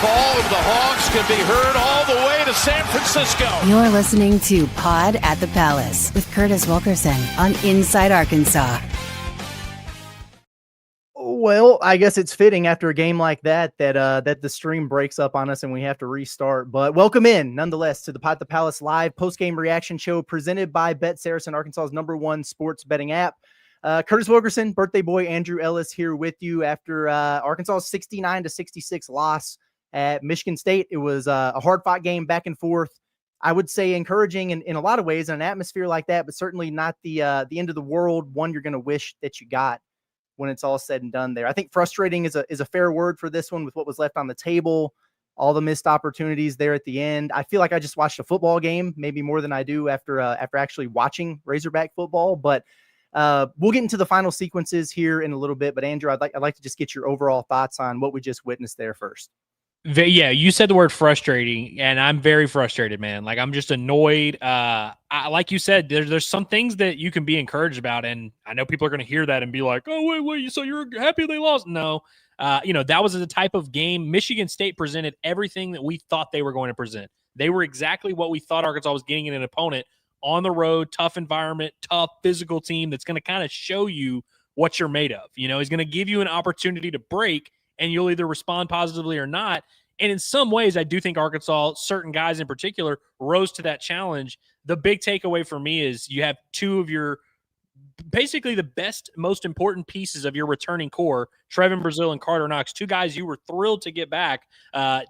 call of the Hawks can be heard all the way to San Francisco. You're listening to Pod at the Palace with Curtis Wilkerson on Inside Arkansas. Well, I guess it's fitting after a game like that the stream breaks up on us and we have to restart. But welcome in, nonetheless, to the Pod at the Palace live post-game reaction show presented by Bet Saracen, Arkansas's #1 sports betting app. Curtis Wilkerson, birthday boy Andrew Ellis here with you after Arkansas's 69-66 loss at Michigan State. It was a hard-fought game back and forth. I would say encouraging in a lot of ways in an atmosphere like that, but certainly not the end of the world, one you're going to wish that you got when it's all said and done there. I think frustrating is a fair word for this one with what was left on the table, all the missed opportunities there at the end. I feel like I just watched a football game, maybe more than I do after actually watching Razorback football. But we'll get into the final sequences here in a little bit. But Andrew, I'd like to just get your overall thoughts on what we just witnessed there first. Yeah, you said the word frustrating, and I'm very frustrated, man. Like, I'm just annoyed. Like you said, there's some things that you can be encouraged about, and I know people are going to hear that and be like, oh, wait, so you're happy they lost? No. That was the type of game. Michigan State presented everything that we thought they were going to present. They were exactly what we thought Arkansas was getting in an opponent on the road, tough environment, tough physical team that's going to kind of show you what you're made of. He's going to give you an opportunity to break, and you'll either respond positively or not. And in some ways, I do think Arkansas, certain guys in particular, rose to that challenge. The big takeaway for me is you have two of your basically the best, most important pieces of your returning core, Trevin Brazile and Carter Knox, two guys you were thrilled to get back,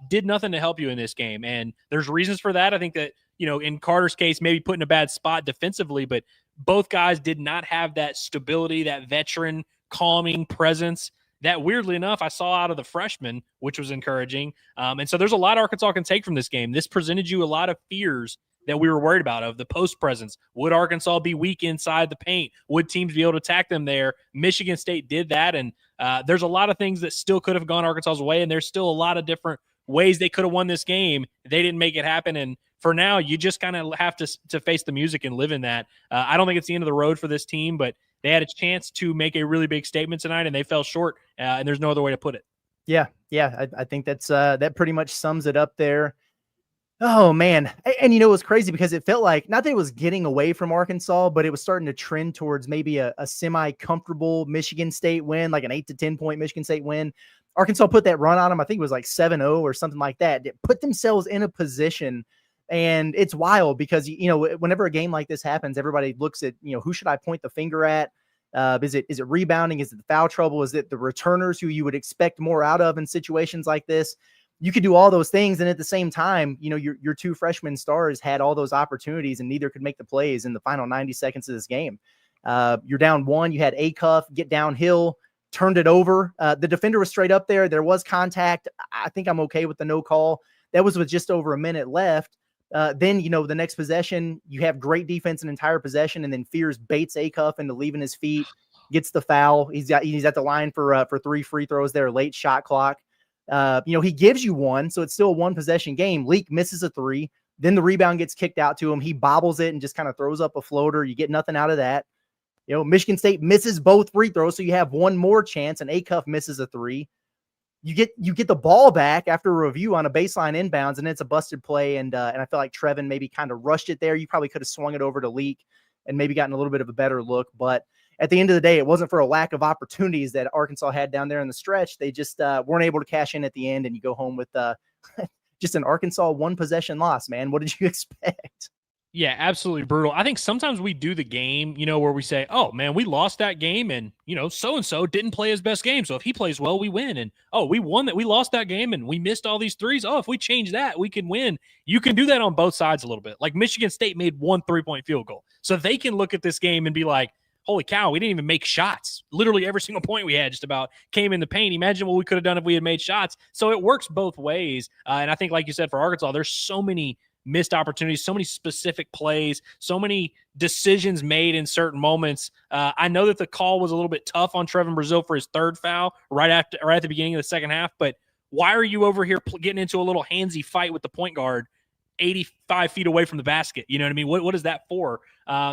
did nothing to help you in this game. And there's reasons for that. I think that, in Carter's case, maybe put in a bad spot defensively, but both guys did not have that stability, that veteran calming presence that, weirdly enough, I saw out of the freshmen, which was encouraging. And so there's a lot Arkansas can take from this game. This presented you a lot of fears that we were worried about of the post presence. Would Arkansas be weak inside the paint? Would teams be able to attack them there? Michigan State did that, and there's a lot of things that still could have gone Arkansas's way, and there's still a lot of different ways they could have won this game. They didn't make it happen, and for now, you just kind of have to face the music and live in that. I don't think it's the end of the road for this team, but they had a chance to make a really big statement tonight, and they fell short, and there's no other way to put it. Yeah, I think that's that pretty much sums it up there. Oh, man. And it was crazy because it felt like, not that it was getting away from Arkansas, but it was starting to trend towards maybe a semi-comfortable Michigan State win, like an 8 to 10 point Michigan State win. Arkansas put that run on them. I think it was like 7-0 or something like that. They put themselves in a position. And it's wild because, whenever a game like this happens, everybody looks at, who should I point the finger at? Is it rebounding? Is it the foul trouble? Is it the returners who you would expect more out of in situations like this? You could do all those things. And at the same time, your two freshman stars had all those opportunities and neither could make the plays in the final 90 seconds of this game. You're down one, you had Acuff get downhill, turned it over. The defender was straight up there. There was contact. I think I'm okay with the no call. That was with just over a minute left. Then, the next possession, you have great defense an entire possession, and then Fears baits Acuff into leaving his feet, gets the foul. He's at the line for 3 free throws there, late shot clock. He gives you one, so it's still a one possession game. Leak misses a 3. Then the rebound gets kicked out to him. He bobbles it and just kind of throws up a floater. You get nothing out of that. Michigan State misses both free throws, so you have one more chance, and Acuff misses a 3. You get the ball back after a review on a baseline inbounds, and it's a busted play. And I feel like Trevin maybe kind of rushed it there. You probably could have swung it over to Leak and maybe gotten a little bit of a better look. But at the end of the day, it wasn't for a lack of opportunities that Arkansas had down there in the stretch. They just weren't able to cash in at the end, and you go home with just an Arkansas one possession loss, man. What did you expect? Yeah, absolutely brutal. I think sometimes we do the game, where we say, oh, man, we lost that game and, so-and-so didn't play his best game. So if he plays well, we win. And, oh, we won that. We lost that game and we missed all these threes. Oh, if we change that, we can win. You can do that on both sides a little bit. Like Michigan State made 1 3-point field goal. So they can look at this game and be like, holy cow, we didn't even make shots. Literally every single point we had just about came in the paint. Imagine what we could have done if we had made shots. So it works both ways. And I think, like you said, for Arkansas, there's so many missed opportunities, so many specific plays, so many decisions made in certain moments. I know that the call was a little bit tough on Trevin Brazile for his 3rd foul right at the beginning of the second half, but why are you over here getting into a little handsy fight with the point guard 85 feet away from the basket. You know what I mean? What is that for?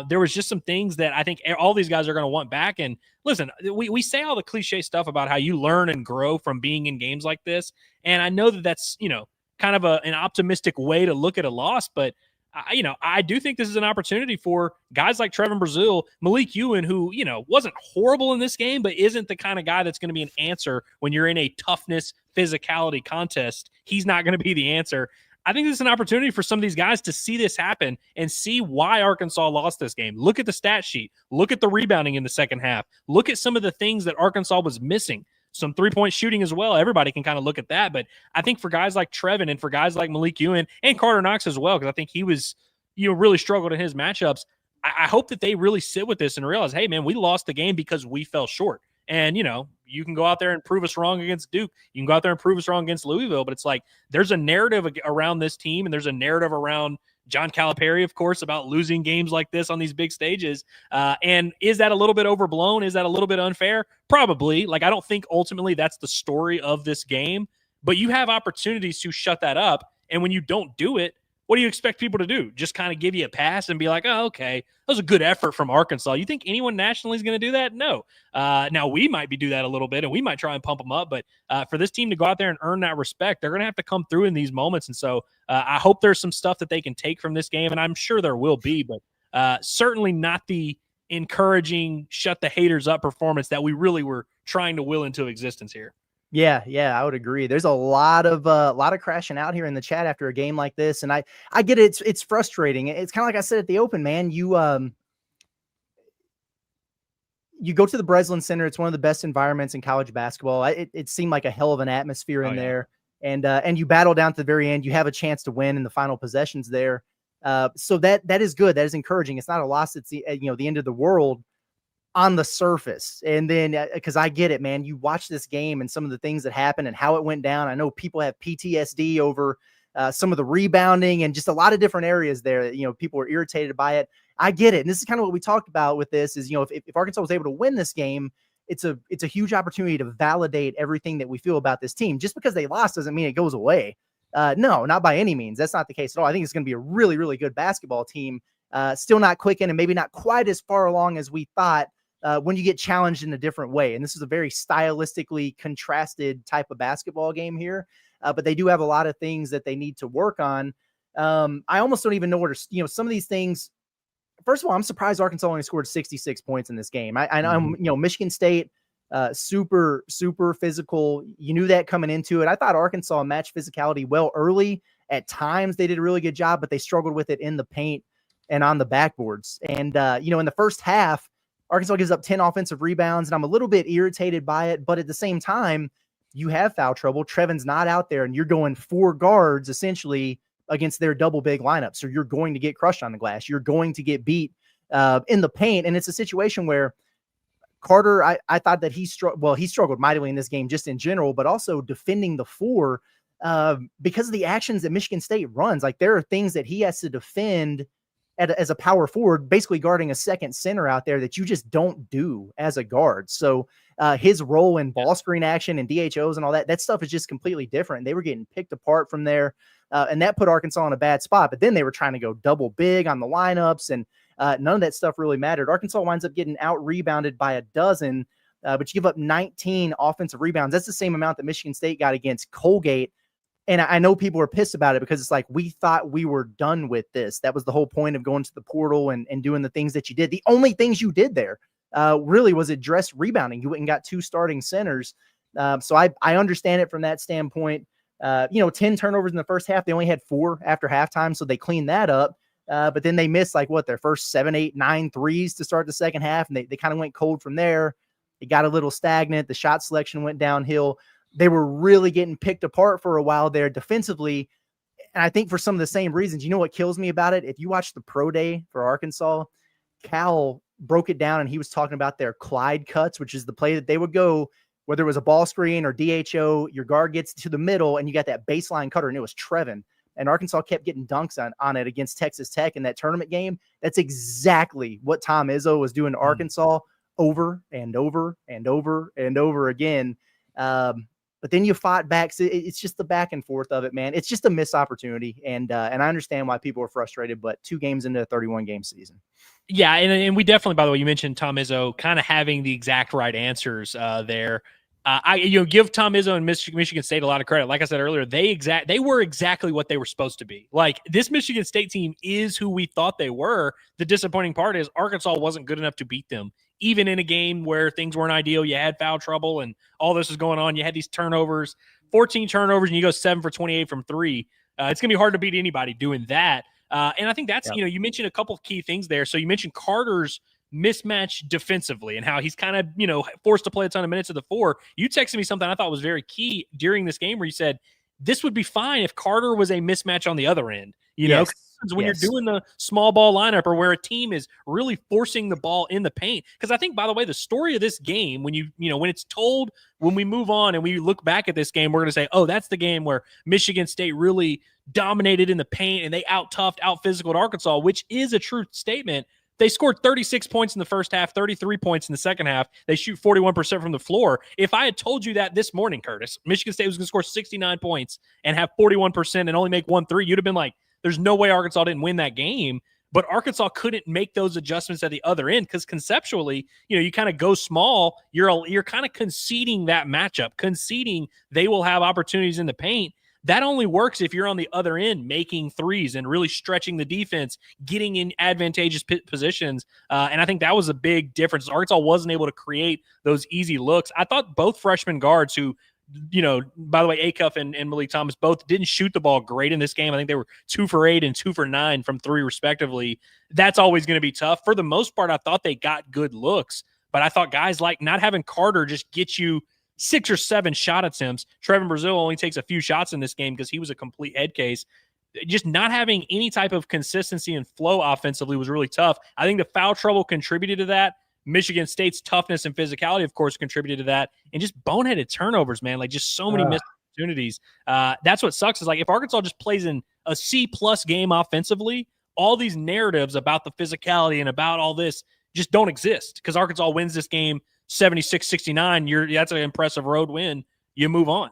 There was just some things that I think all these guys are going to want back. And listen, we say all the cliche stuff about how you learn and grow from being in games like this. And I know that that's, kind of an optimistic way to look at a loss, but I do think this is an opportunity for guys like Trevin Brazil, Malik Ewan, who, wasn't horrible in this game, but isn't the kind of guy that's going to be an answer when you're in a toughness, physicality contest. He's not going to be the answer. I think this is an opportunity for some of these guys to see this happen and see why Arkansas lost this game. Look at the stat sheet. Look at the rebounding in the second half. Look at some of the things that Arkansas was missing. Some three-point shooting as well. Everybody can kind of look at that. But I think for guys like Trevin and for guys like Malik Ewan and Carter Knox as well, because I think he was, really struggled in his matchups, I hope that they really sit with this and realize, hey, man, we lost the game because we fell short. And, you can go out there and prove us wrong against Duke. You can go out there and prove us wrong against Louisville. But it's like there's a narrative around this team, and there's a narrative around John Calipari, of course, about losing games like this on these big stages. And is that a little bit overblown? Is that a little bit unfair? Probably. Like, I don't think ultimately that's the story of this game. But you have opportunities to shut that up. And when you don't do it, what do you expect people to do? Just kind of give you a pass and be like, oh, okay, that was a good effort from Arkansas. You think anyone nationally is going to do that? No. Now, we might do that a little bit, and we might try and pump them up. But for this team to go out there and earn that respect, they're going to have to come through in these moments. And so I hope there's some stuff that they can take from this game, and I'm sure there will be. But certainly not the encouraging, shut the haters up performance that we really were trying to will into existence here. Yeah, I would agree. There's a lot of crashing out here in the chat after a game like this, and I get it. It's frustrating. It's kind of like I said at the open, man. You go to the Breslin Center. It's one of the best environments in college basketball. It seemed like a hell of an atmosphere in there, and you battle down to the very end. You have a chance to win in the final possessions there. So that is good. That is encouraging. It's not a loss. It's the end of the world on the surface. And then because I get it, man, you watch this game and some of the things that happened and how it went down. I know people have PTSD over some of the rebounding and just a lot of different areas there. People are irritated by it. I get it. And this is kind of what we talked about with this is, if Arkansas was able to win this game, it's a huge opportunity to validate everything that we feel about this team. Just because they lost doesn't mean it goes away. No, not by any means. That's not the case at all. I think it's going to be a really, really good basketball team. Still not clicking and maybe not quite as far along as we thought. When you get challenged in a different way. And this is a very stylistically contrasted type of basketball game here. But they do have a lot of things that they need to work on. I almost don't even know where to, some of these things. First of all, I'm surprised Arkansas only scored 66 points in this game. I know, Michigan State, super, super physical. You knew that coming into it. I thought Arkansas matched physicality well early. At times they did a really good job, but they struggled with it in the paint and on the backboards. And, in the first half, Arkansas gives up 10 offensive rebounds, and I'm a little bit irritated by it. But at the same time, you have foul trouble. Trevin's not out there, and you're going 4 guards essentially against their double big lineup. So you're going to get crushed on the glass. You're going to get beat in the paint. And it's a situation where Carter, I thought that he struggled mightily in this game just in general, but also defending the 4 because of the actions that Michigan State runs. Like, there are things that he has to defend as a power forward, basically guarding a second center out there that you just don't do as a guard. So his role in ball screen action and DHOs and all that stuff is just completely different. They were getting picked apart from there, and that put Arkansas in a bad spot. But then they were trying to go double big on the lineups, and none of that stuff really mattered. Arkansas winds up getting out-rebounded by a dozen, but you give up 19 offensive rebounds. That's the same amount that Michigan State got against Colgate. And I know people are pissed about it because it's like, we thought we were done with this. That was the whole point of going to the portal and doing the things that you did. The only things you did there really was address rebounding. You went and got 2 starting centers. So I understand it from that standpoint. 10 turnovers in the first half. They only had 4 after halftime, so they cleaned that up. But then they missed their first 7, 8, 9 threes to start the second half, and they kind of went cold from there. It got a little stagnant. The shot selection went downhill. They were really getting picked apart for a while there defensively. And I think for some of the same reasons. You know what kills me about it? If you watch the pro day for Arkansas, Cal broke it down and he was talking about their Clyde cuts, which is the play that they would go, whether it was a ball screen or DHO, your guard gets to the middle and you got that baseline cutter, and it was Trevin. And Arkansas kept getting dunks on it against Texas Tech in that tournament game. That's exactly what Tom Izzo was doing to Arkansas over and over and over and over again. but then you fought back. So it's just the back and forth of it, man. It's just a missed opportunity. And I understand why people are frustrated, but 2 games into a 31-game season. Yeah, and we definitely, by the way, you mentioned Tom Izzo kind of having the exact right answers there. I give Tom Izzo and Michigan State a lot of credit. Like I said earlier, they were exactly what they were supposed to be. Like, this Michigan State team is who we thought they were. The disappointing part is Arkansas wasn't good enough to beat them. Even in a game where things weren't ideal, you had foul trouble and all this was going on. You had these turnovers, 14 turnovers, and you go 7 for 28 from 3. It's going to be hard to beat anybody doing that. And I think that's, you mentioned a couple of key things there. So you mentioned Carter's mismatch defensively and how he's kind of, forced to play a ton of minutes at the 4. You texted me something I thought was very key during this game where you said, this would be fine if Carter was a mismatch on the other end. Know, when you're doing the small ball lineup or where a team is really forcing the ball in the paint. Because I think, by the way, the story of this game, when when it's told, when we move on and we look back at this game, we're going to say, oh, that's the game where Michigan State really dominated in the paint and they out-toughed, out-physicaled Arkansas, which is a true statement. They scored 36 points in the first half, 33 points in the second half. They shoot 41% from the floor. If I had told you that this morning, Curtis, Michigan State was going to score 69 points and have 41% and only make 1 3, you'd have been like, there's no way Arkansas didn't win that game. But Arkansas couldn't make those adjustments at the other end because conceptually, you kind of go small. You're kind of conceding that matchup, conceding they will have opportunities in the paint. That only works if you're on the other end making threes and really stretching the defense, getting in advantageous positions. And I think that was a big difference. Arkansas wasn't able to create those easy looks. I thought both freshman guards who, by the way, Acuff and Malik Thomas both didn't shoot the ball great in this game. I think they were 2 for 8 and 2 for 9 from 3 respectively. That's always going to be tough. For the most part, I thought they got good looks, but I thought guys like not having Carter just get you 6 or 7 shot attempts. Trevin Brazil only takes a few shots in this game because he was a complete head case. Just not having any type of consistency and flow offensively was really tough. I think the foul trouble contributed to that. Michigan State's toughness and physicality, of course, contributed to that. And just boneheaded turnovers, man. Like, just so many missed opportunities. That's what sucks is, like, if Arkansas just plays in a C-plus game offensively, all these narratives about the physicality and about all this just don't exist because Arkansas wins this game 76-69. That's an impressive road win. You move on.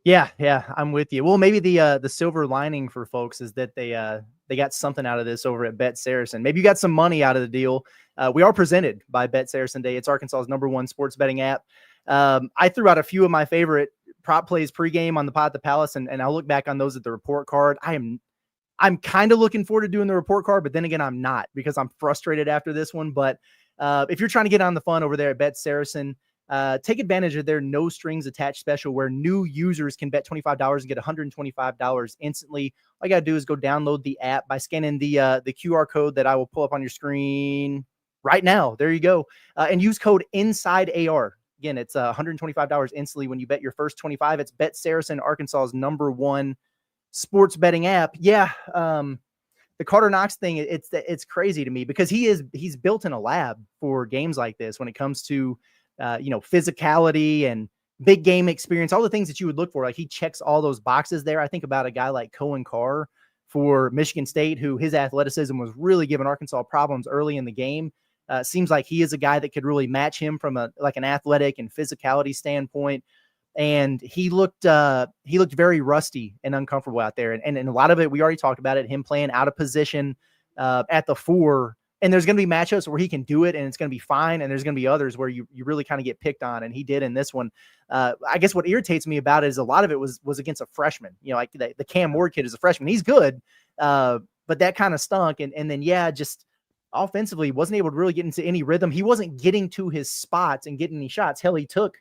Yeah, I'm with you. Well, maybe the silver lining for folks is that they got something out of this over at Bet Saracen. Maybe you got some money out of the deal. We are presented by Bet Saracen Day. It's Arkansas's #1 sports betting app. I threw out a few of my favorite prop plays pregame on the Pod at the Palace, and I'll look back on those at the report card. I'm kind of looking forward to doing the report card, but then again, I'm not because I'm frustrated after this one. But if you're trying to get on the fun over there at Bet Saracen, take advantage of their no strings attached special where new users can bet $25 and get $125 instantly. All you got to do is go download the app by scanning the QR code that I will pull up on your screen right now. There you go. And use code INSIDEAR. Again, it's $125 instantly when you bet your first 25. It's Bet Saracen, Arkansas's #1 sports betting app. Yeah. The Carter Knox thing, it's crazy to me because he's built in a lab for games like this when it comes to physicality and big game experience, all the things that you would look for. Like, he checks all those boxes there. I think about a guy like Cohen Carr for Michigan State, who his athleticism was really giving Arkansas problems early in the game. Seems like he is a guy that could really match him from an athletic and physicality standpoint. And he looked very rusty and uncomfortable out there. And a lot of it, we already talked about it, him playing out of position at the 4. And there's going to be matchups where he can do it and it's going to be fine. And there's going to be others where you really kind of get picked on. And he did in this one. I guess what irritates me about it is a lot of it was against a freshman. Like the Cam Ward kid is a freshman. He's good, but that kind of stunk. And then, just offensively wasn't able to really get into any rhythm. He wasn't getting to his spots and getting any shots. Hell, he took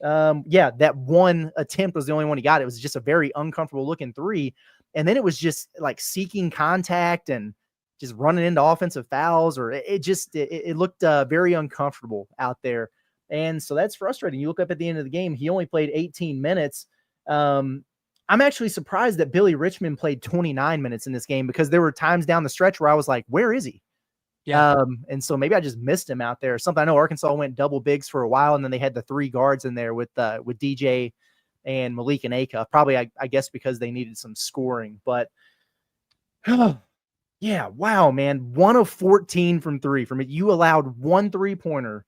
that one attempt was the only one he got. It was just a very uncomfortable looking 3. And then it was just like seeking contact and just running into offensive fouls, or it looked very uncomfortable out there. And so that's frustrating. You look up at the end of the game, he only played 18 minutes. I'm actually surprised that Billy Richmond played 29 minutes in this game because there were times down the stretch where I was like, where is he? Yeah. And so maybe I just missed him out there or something. I know Arkansas went double bigs for a while, and then they had the 3 guards in there with DJ and Malik and Acuff. Probably, I guess, because they needed some scoring. But yeah, wow, man, 1 of 14 from 3. From it, you allowed 1 3-pointer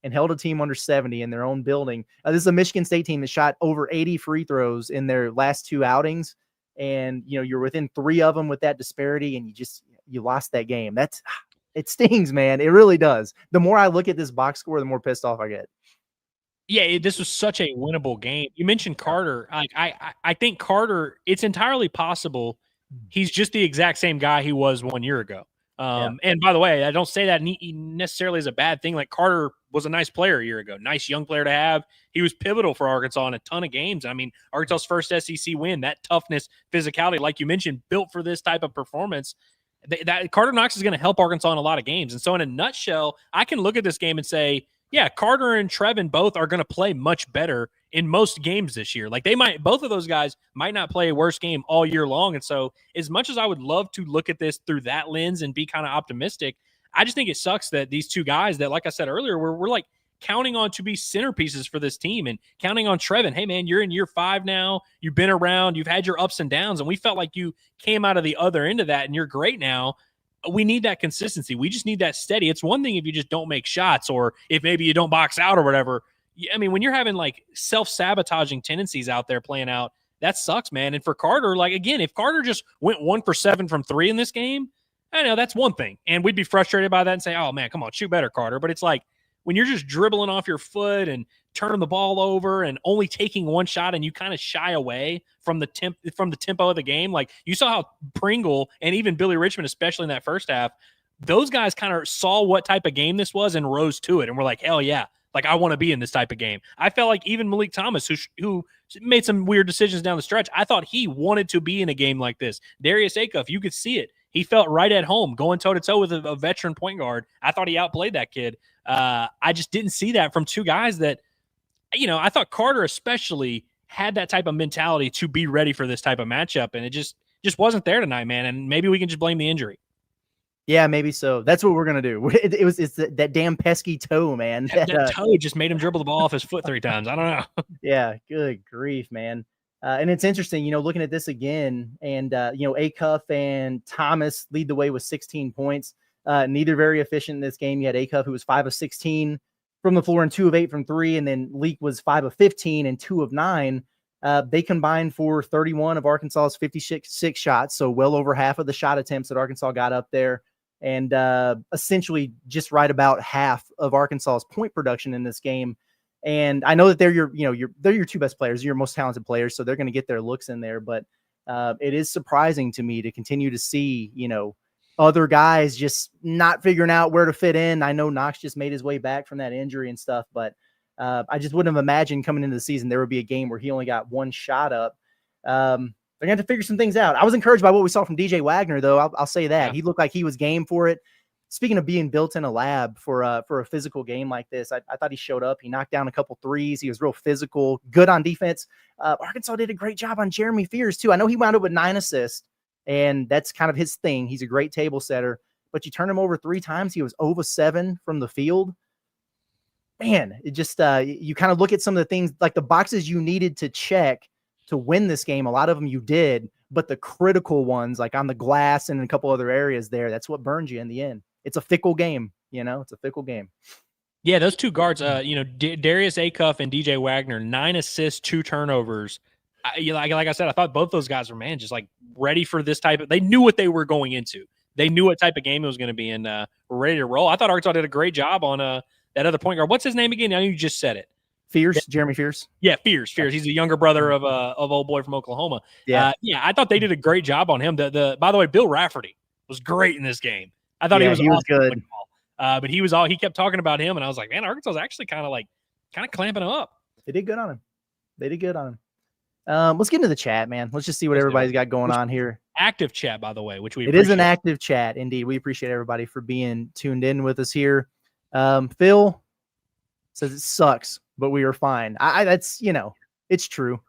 and held a team under 70 in their own building. This is a Michigan State team that shot over 80 free throws in their last 2 outings. And, you're within 3 of them with that disparity, and you lost that game. It stings, man. It really does. The more I look at this box score, the more pissed off I get. Yeah, this was such a winnable game. You mentioned Carter. I think Carter, it's entirely possible he's just the exact same guy he was 1 year ago. And by the way, I don't say that necessarily as a bad thing. Like, Carter was a nice player a year ago, nice young player to have. He was pivotal for Arkansas in a ton of games. I mean, Arkansas's first SEC win, that toughness, physicality, like you mentioned, built for this type of performance. That Carter Knox is going to help Arkansas in a lot of games. And so in a nutshell, I can look at this game and say, yeah, Carter and Trevin both are going to play much better in most games this year. Like, both of those guys might not play a worse game all year long. And so as much as I would love to look at this through that lens and be kind of optimistic, I just think it sucks that these two guys that, like I said earlier, we're like counting on to be centerpieces for this team and counting on Trevin. Hey, man, you're in year 5 now. You've been around. You've had your ups and downs. And we felt like you came out of the other end of that and you're great now. We need that consistency. We just need that steady. It's one thing if you just don't make shots or if maybe you don't box out or whatever. I mean, when you're having like self-sabotaging tendencies out there playing out, that sucks, man. And for Carter, like, again, if Carter just went 1 for 7 from 3 in this game, I know that's one thing. And we'd be frustrated by that and say, oh, man, come on, shoot better, Carter. But it's like when you're just dribbling off your foot and turning the ball over and only taking 1 shot and you kind of shy away from the tempo of the game. Like, you saw how Pringle and even Billy Richmond, especially in that first half, those guys kind of saw what type of game this was and rose to it. And we're like, hell yeah. Like, I want to be in this type of game. I felt like even Malik Thomas, who made some weird decisions down the stretch, I thought he wanted to be in a game like this. Darius Acuff, you could see it. He felt right at home going toe-to-toe with a veteran point guard. I thought he outplayed that kid. I just didn't see that from 2 guys that, I thought Carter especially had that type of mentality to be ready for this type of matchup, and it just wasn't there tonight, man. And maybe we can just blame the injury. Yeah, maybe so. That's what we're gonna do. It's that damn pesky toe, man. That toe just made him dribble the ball off his foot 3 times. I don't know. Yeah, good grief, man. And it's interesting, looking at this again, and Acuff and Thomas lead the way with 16 points. Neither very efficient in this game. You had Acuff, who was 5 of 16 from the floor and 2 of 8 from 3, and then Leak was 5 of 15 and 2 of 9. They combined for 31 of Arkansas's 56 shots, so well over half of the shot attempts that Arkansas got up there, and essentially just right about half of Arkansas's point production in this game. And I know that they're your 2 best players, your most talented players, so they're going to get their looks in there. But it is surprising to me to continue to see, other guys just not figuring out where to fit in. I know Knox just made his way back from that injury and stuff, but I just wouldn't have imagined coming into the season there would be a game where he only got 1 shot up. They're going to have to figure some things out. I was encouraged by what we saw from DJ Wagner, though. I'll say that. Yeah. He looked like he was game for it. Speaking of being built in a lab for a physical game like this, I thought he showed up. He knocked down a couple threes. He was real physical, good on defense. Arkansas did a great job on Jeremy Fears, too. I know he wound up with 9 assists, and that's kind of his thing. He's a great table setter. But you turn him over 3 times. He was 0 of 7 from the field. Man, it just you kind of look at some of the things, like the boxes you needed to check to win this game. A lot of them you did, but the critical ones, like on the glass and in a couple other areas there, that's what burns you in the end. It's a fickle game, it's a fickle game. Yeah, those 2 guards, Darius Acuff and DJ Wagner, 9 assists, 2 turnovers. Like I said, I thought both those guys were, man, just like ready for this type of – they knew what they were going into. They knew what type of game it was going to be and were ready to roll. I thought Arkansas did a great job on that other point guard. What's his name again? I know you just said it. Fears, Jeremy Fears. Yeah, Fears. He's the younger brother of old boy from Oklahoma. Yeah, I thought they did a great job on him. By the way, Bill Rafferty was great in this game. I thought he was good. But he kept talking about him, and I was like, man, Arkansas is actually kind of clamping up. They did good on him. Let's get into the chat, man. Let's just see what everybody's got going on here. Active chat, by the way, which it is an active chat indeed. We appreciate everybody for being tuned in with us here. Phil says it sucks, but we are fine. That's it's true,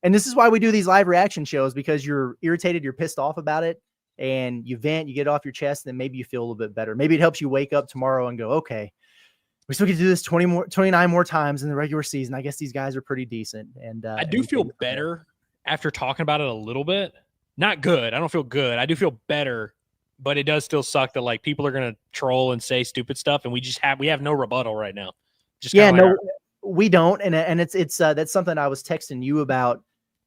and this is why we do these live reaction shows, because you're irritated, you're pissed off about it, and you vent, you get it off your chest, and then maybe you feel a little bit better. Maybe it helps you wake up tomorrow and go, okay, we still get to do this 29 more times in the regular season. I guess these guys are pretty decent. And I do feel better after talking about it a little bit. Not good. I don't feel good. I do feel better, but it does still suck that like people are going to troll and say stupid stuff, and we have no rebuttal right now. Just Yeah, kinda like, no, we don't, and it's that's something I was texting you about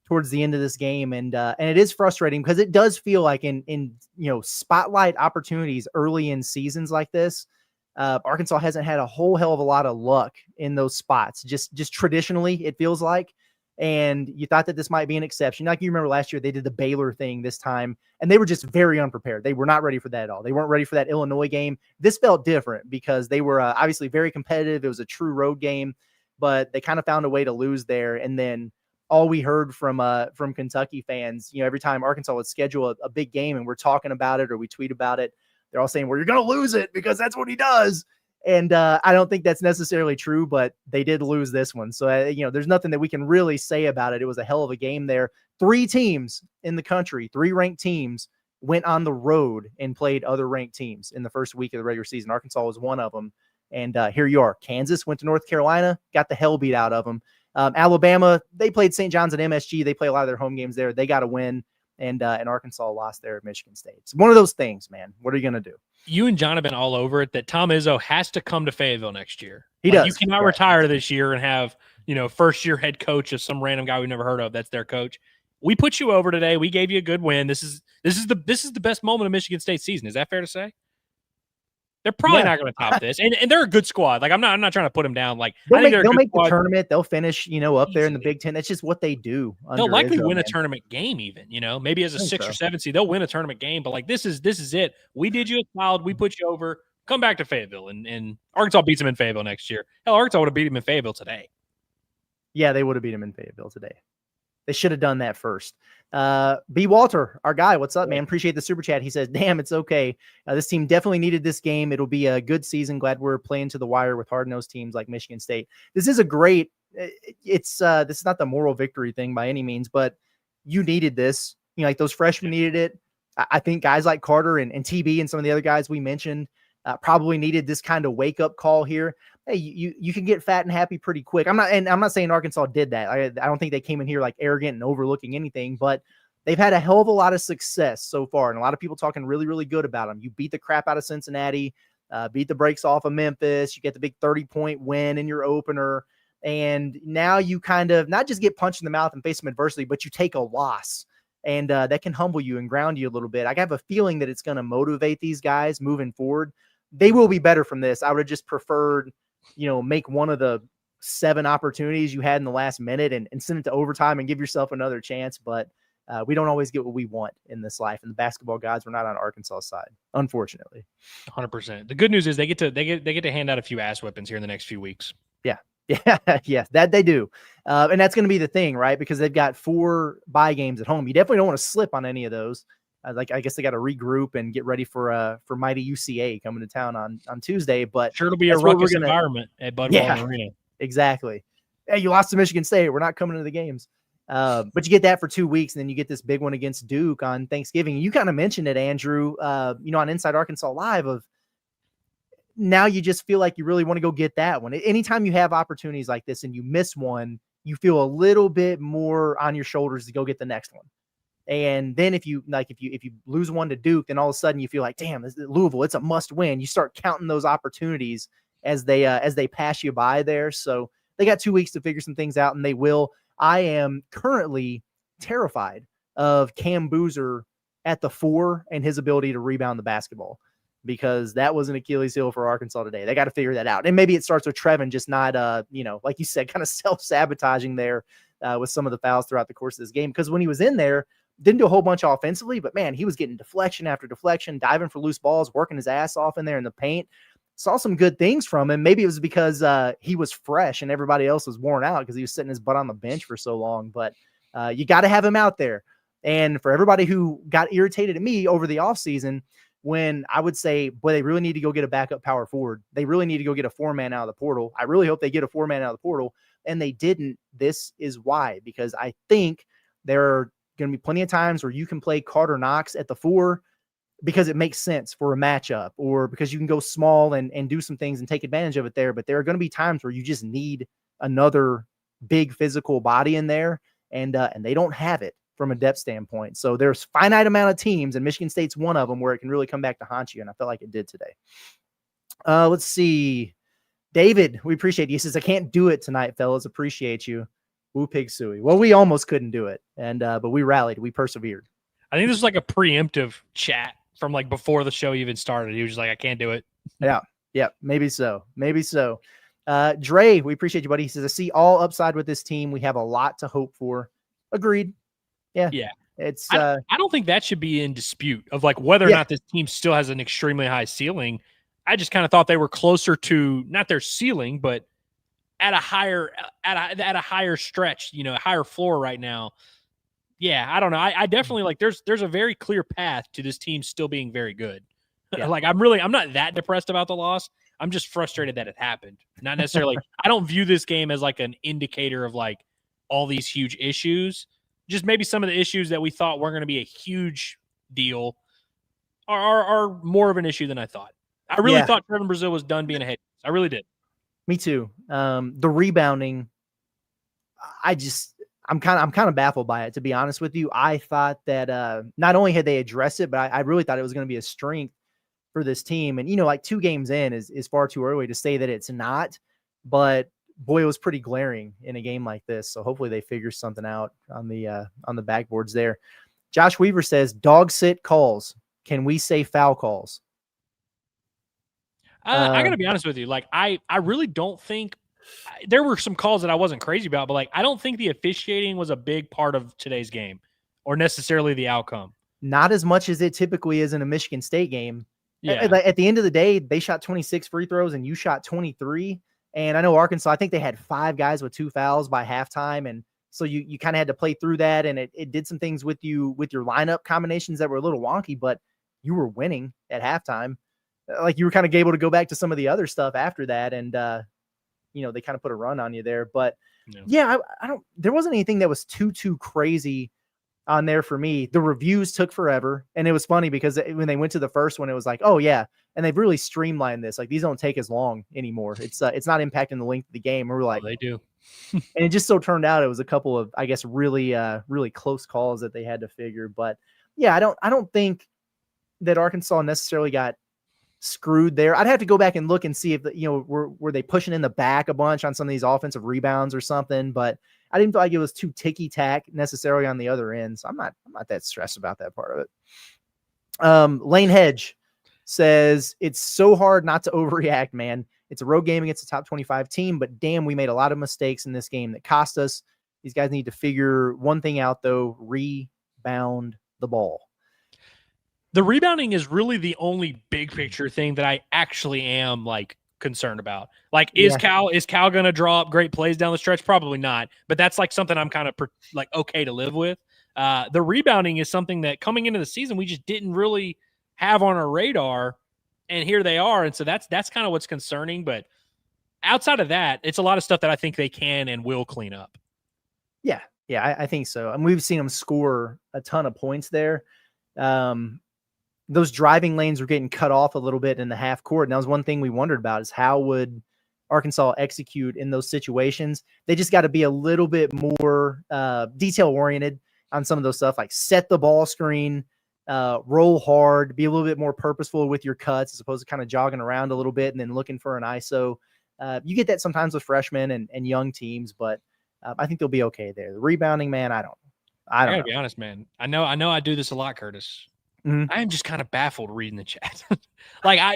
towards the end of this game, and it is frustrating because it does feel like in spotlight opportunities early in seasons like this, Arkansas hasn't had a whole hell of a lot of luck in those spots. Just traditionally, it feels like. And you thought that this might be an exception. Like you remember last year, they did the Baylor thing this time, and they were just very unprepared. They were not ready for that at all. They weren't ready for that Illinois game. This felt different because they were obviously very competitive. It was a true road game, but they kind of found a way to lose there. And then all we heard from Kentucky fans, every time Arkansas would schedule a big game and we're talking about it or we tweet about it, they're all saying, well, you're going to lose it because that's what he does. And I don't think that's necessarily true, but they did lose this one. So, there's nothing that we can really say about it. It was a hell of a game there. 3 teams in the country, 3 ranked teams went on the road and played other ranked teams in the first week of the regular season. Arkansas was one of them. And here you are. Kansas went to North Carolina, got the hell beat out of them. Alabama, they played St. John's at MSG. They play a lot of their home games there. They got a win. And Arkansas lost there at Michigan State. It's one of those things, man. What are you going to do? You and John have been all over it that Tom Izzo has to come to Fayetteville next year. He does. You cannot retire this year and have, first year head coach of some random guy we've never heard of. That's their coach. We put you over today. We gave you a good win. This is the best moment of Michigan State season. Is that fair to say? They're probably not going to top this, and they're a good squad. Like I'm not trying to put them down. Like they'll make the tournament. They'll finish, up there in the Big Ten. That's just what they do. They'll likely win a tournament game, even maybe as a 6 or 7 seed, they'll win a tournament game. But like this is it. We did you a solid. We put you over. Come back to Fayetteville, and Arkansas beats them in Fayetteville next year. Hell, Arkansas would have beat them in Fayetteville today. Yeah, they would have beat him in Fayetteville today. They should have done that first. B. Walter, our guy, what's up, man? Appreciate the super chat. He says, damn, it's okay. This team definitely needed this game. It'll be a good season. Glad we're playing to the wire with hard-nosed teams like Michigan State. This is a great this is not the moral victory thing by any means, but you needed this. Like those freshmen needed it. I think guys like Carter and TB and some of the other guys we mentioned probably needed this kind of wake-up call here. Hey, you can get fat and happy pretty quick. I'm not saying Arkansas did that. I don't think they came in here like arrogant and overlooking anything, but they've had a hell of a lot of success so far, and a lot of people talking really, really good about them. You beat the crap out of Cincinnati, beat the brakes off of Memphis. You get the big 30-point win in your opener, and now you kind of not just get punched in the mouth and face some adversity, but you take a loss, and that can humble you and ground you a little bit. I have a feeling that it's going to motivate these guys moving forward. They will be better from this. I would have just preferred make one of the 7 opportunities you had in the last minute and send it to overtime and give yourself another chance. But we don't always get what we want in this life. And the basketball gods were not on Arkansas' side, unfortunately. 100%. The good news is they get to hand out a few ass whippings here in the next few weeks. Yeah. Yeah. Yes, that they do. And that's going to be the thing, right? Because they've got 4 bye games at home. You definitely don't want to slip on any of those. I guess they got to regroup and get ready for mighty UCA coming to town on Tuesday. But sure, it'll be a ruckus environment at Bud Walton Arena. Exactly. Hey, you lost to Michigan State. We're not coming to the games. But you get that for 2 weeks, and then you get this big one against Duke on Thanksgiving. You kind of mentioned it, Andrew. On Inside Arkansas Live. Of now, you just feel like you really want to go get that one. Anytime you have opportunities like this and you miss one, you feel a little bit more on your shoulders to go get the next one. And then if you lose one to Duke, then all of a sudden you feel like, damn, this is Louisville, it's a must win. You start counting those opportunities as they pass you by there. So they got 2 weeks to figure some things out, and they will. I am currently terrified of Cam Boozer at the 4 and his ability to rebound the basketball, because that was an Achilles heel for Arkansas today. They got to figure that out. And maybe it starts with Trevin just not, like you said, kind of self-sabotaging there with some of the fouls throughout the course of this game. Because when he was in there, didn't do a whole bunch offensively, but man, he was getting deflection after deflection, diving for loose balls, working his ass off in there in the paint. Saw some good things from him. Maybe it was because he was fresh and everybody else was worn out because he was sitting his butt on the bench for so long. But you got to have him out there. And for everybody who got irritated at me over the offseason, when I would say, boy, they really need to go get a backup power forward. They really need to go get a 4-man out of the portal. I really hope they get a 4-man out of the portal. And they didn't. This is why, because I think there are going to be plenty of times where you can play Carter Knox at the 4 because it makes sense for a matchup, or because you can go small and do some things and take advantage of it there. But there are going to be times where you just need another big physical body in there, and they don't have it from a depth standpoint. So there's finite amount of teams, and Michigan State's one of them where it can really come back to haunt you, and I felt like it did today. Let's see. David, we appreciate you. He says, I can't do it tonight, fellas. Appreciate you. Woo pig suey. Well, we almost couldn't do it. And but we rallied. We persevered. I think this is like a preemptive chat from like before the show even started. He was just like, I can't do it. Yeah, maybe so. Maybe so. Dre, we appreciate you, buddy. He says, I see all upside with this team. We have a lot to hope for. Agreed. Yeah. It's I don't think that should be in dispute of like whether or not this team still has an extremely high ceiling. I just kind of thought they were closer to not their ceiling, but at a higher stretch, a higher floor right now. Yeah, I don't know. I definitely like there's a very clear path to this team still being very good. Yeah. Like I'm not that depressed about the loss. I'm just frustrated that it happened. Not necessarily. I don't view this game as like an indicator of like all these huge issues. Just maybe some of the issues that we thought weren't going to be a huge deal are more of an issue than I thought. I really thought Trevin Brazil was done being a head. I really did. Me too. The rebounding, I'm kind of baffled by it, to be honest with you. I thought that not only had they addressed it, but I really thought it was going to be a strength for this team. And, like 2 games in is far too early to say that it's not, but boy, it was pretty glaring in a game like this. So hopefully they figure something out on the backboards there. Josh Weaver says, dog sit calls. Can we say foul calls? I got to be honest with you. Like, I really don't think there were some calls that I wasn't crazy about, but like, I don't think the officiating was a big part of today's game or necessarily the outcome. Not as much as it typically is in a Michigan State game. Yeah. At the end of the day, they shot 26 free throws and you shot 23. And I know Arkansas, I think they had 5 guys with 2 fouls by halftime. And so you kind of had to play through that. And it did some things with your lineup combinations that were a little wonky, but you were winning at halftime. Like you were kind of able to go back to some of the other stuff after that. And, they kind of put a run on you there, but there wasn't anything that was too crazy on there for me. The reviews took forever. And it was funny because when they went to the first one, it was like, oh yeah. And they've really streamlined this. Like these don't take as long anymore. It's not impacting the length of the game. And we're like, they do. And it just so turned out it was a couple of, I guess, really close calls that they had to figure. But yeah, I don't think that Arkansas necessarily got screwed there. I'd have to go back and look and see if were they pushing in the back a bunch on some of these offensive rebounds or something, but I didn't feel like it was too ticky-tack necessarily on the other end. So I'm not that stressed about that part of it. Lane Hedge says it's so hard not to overreact, man. It's a road game against a top 25 team, but damn, we made a lot of mistakes in this game that cost us. These guys need to figure one thing out though, rebound the ball. The rebounding is really the only big picture thing that I actually am like concerned about. Like, is Cal going to draw up great plays down the stretch? Probably not, but that's like something I'm kind of like okay to live with. The rebounding is something that coming into the season we just didn't really have on our radar, and here they are. And so that's kind of what's concerning. But outside of that, it's a lot of stuff that I think they can and will clean up. Yeah, I think so. And we've seen them score a ton of points there. Those driving lanes were getting cut off a little bit in the half court. And that was one thing we wondered about is how would Arkansas execute in those situations? They just got to be a little bit more detail oriented on some of those stuff, like set the ball screen, roll hard, be a little bit more purposeful with your cuts as opposed to kind of jogging around a little bit and then looking for an ISO. You get that sometimes with freshmen and young teams, but I think they'll be okay there. The rebounding, man, I don't gotta be honest, man. I know I do this a lot, Curtis. Mm-hmm. I am just kind of baffled reading the chat.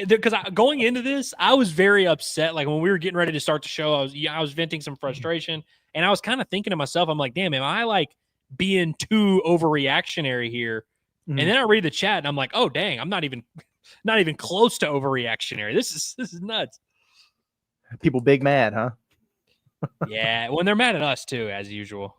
Because going into this, I was very upset. Like when we were getting ready to start the show, I was venting some frustration, and I was kind of thinking to myself, I'm like, damn, am I like being too overreactionary here? Mm-hmm. And then I read the chat, and I'm like, oh dang, I'm not even close to overreactionary. This is nuts. People big mad, huh? Yeah, when they're mad at us too, as usual.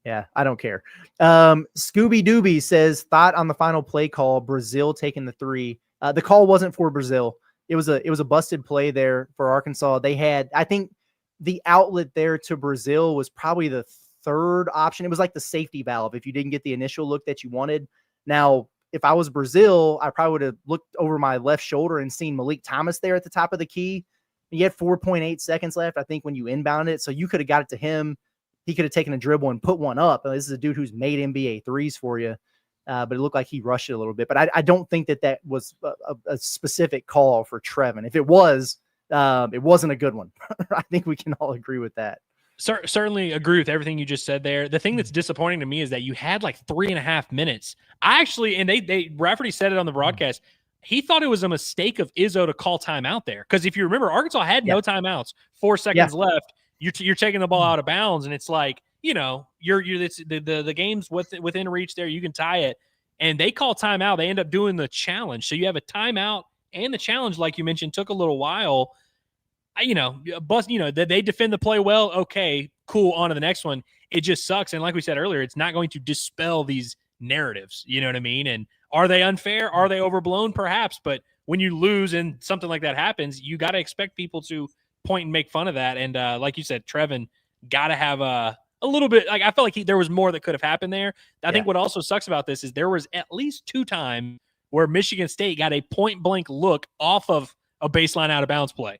Yeah, I don't care. Scooby Dooby says, thought on the final play call, Brazil taking the 3. The call wasn't for Brazil. It was a busted play there for Arkansas. They had, I think the outlet there to Brazil was probably the third option. It was like the safety valve if you didn't get the initial look that you wanted. Now, if I was Brazil, I probably would have looked over my left shoulder and seen Malik Thomas there at the top of the key. You had 4.8 seconds left, I think, when you inbound it. So you could have got it to him. He could have taken a dribble and put one up. This is a dude who's made NBA threes for you, but it looked like he rushed it a little bit. But I don't think that was a specific call for Trevin. If it was, it wasn't a good one. I think we can all agree with that. Certainly agree with everything you just said there. The thing that's disappointing to me is that you had like 3.5 minutes. I actually, and Rafferty said it on the broadcast, he thought it was a mistake of Izzo to call timeout there. Because if you remember, Arkansas had no timeouts, 4 seconds left. You're taking the ball out of bounds, and it's like, it's the game's within reach there. You can tie it. And they call timeout. They end up doing the challenge. So you have a timeout and the challenge, like you mentioned, took a little while. They defend the play well. Okay, cool. On to the next one. It just sucks. And like we said earlier, it's not going to dispel these narratives. You know what I mean? And are they unfair? Are they overblown? Perhaps. But when you lose and something like that happens, you got to expect people to point and make fun of that. And like you said, Trevin got to have a little bit. Like I felt like there was more that could have happened there. I think what also sucks about this is there was at least 2 times where Michigan State got a point blank look off of a baseline out of bounds play.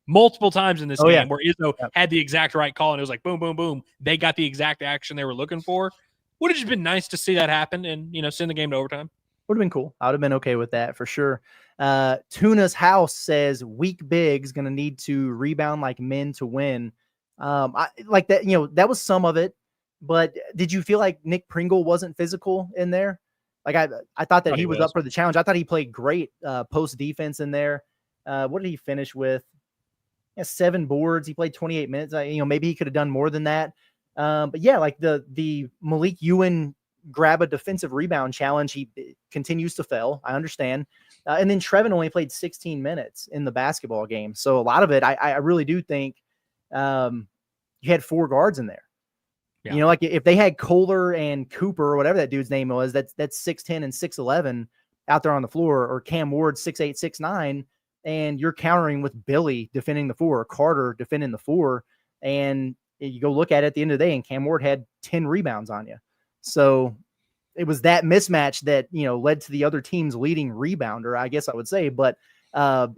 Multiple times in this game where Izzo had the exact right call, and it was like boom, boom, boom. They got the exact action they were looking for. Would have just been nice to see that happen and, send the game to overtime. Would have been cool. I would have been okay with that for sure. Tuna's House says weak big's going to need to rebound like men to win. I like that, that was some of it, but did you feel like Nick Pringle wasn't physical in there? Like I thought that he was up for the challenge. I thought he played great post defense in there. What did he finish with? 7 boards. He played 28 minutes. Maybe he could have done more than that. But yeah, like the Malik Ewan grab a defensive rebound challenge, he continues to fail. I understand. And then Trevin only played 16 minutes in the basketball game. So a lot of it, I really do think you had 4 guards in there. Yeah. Like if they had Kohler and Cooper or whatever that dude's name was, that's 6'10" and 6'11" out there on the floor, or Cam Ward 6'8", 6'9", and you're countering with Billy defending the 4, or Carter defending the 4, and you go look at it at the end of the day, and Cam Ward had 10 rebounds on you. So it was that mismatch that, led to the other team's leading rebounder, I guess I would say. But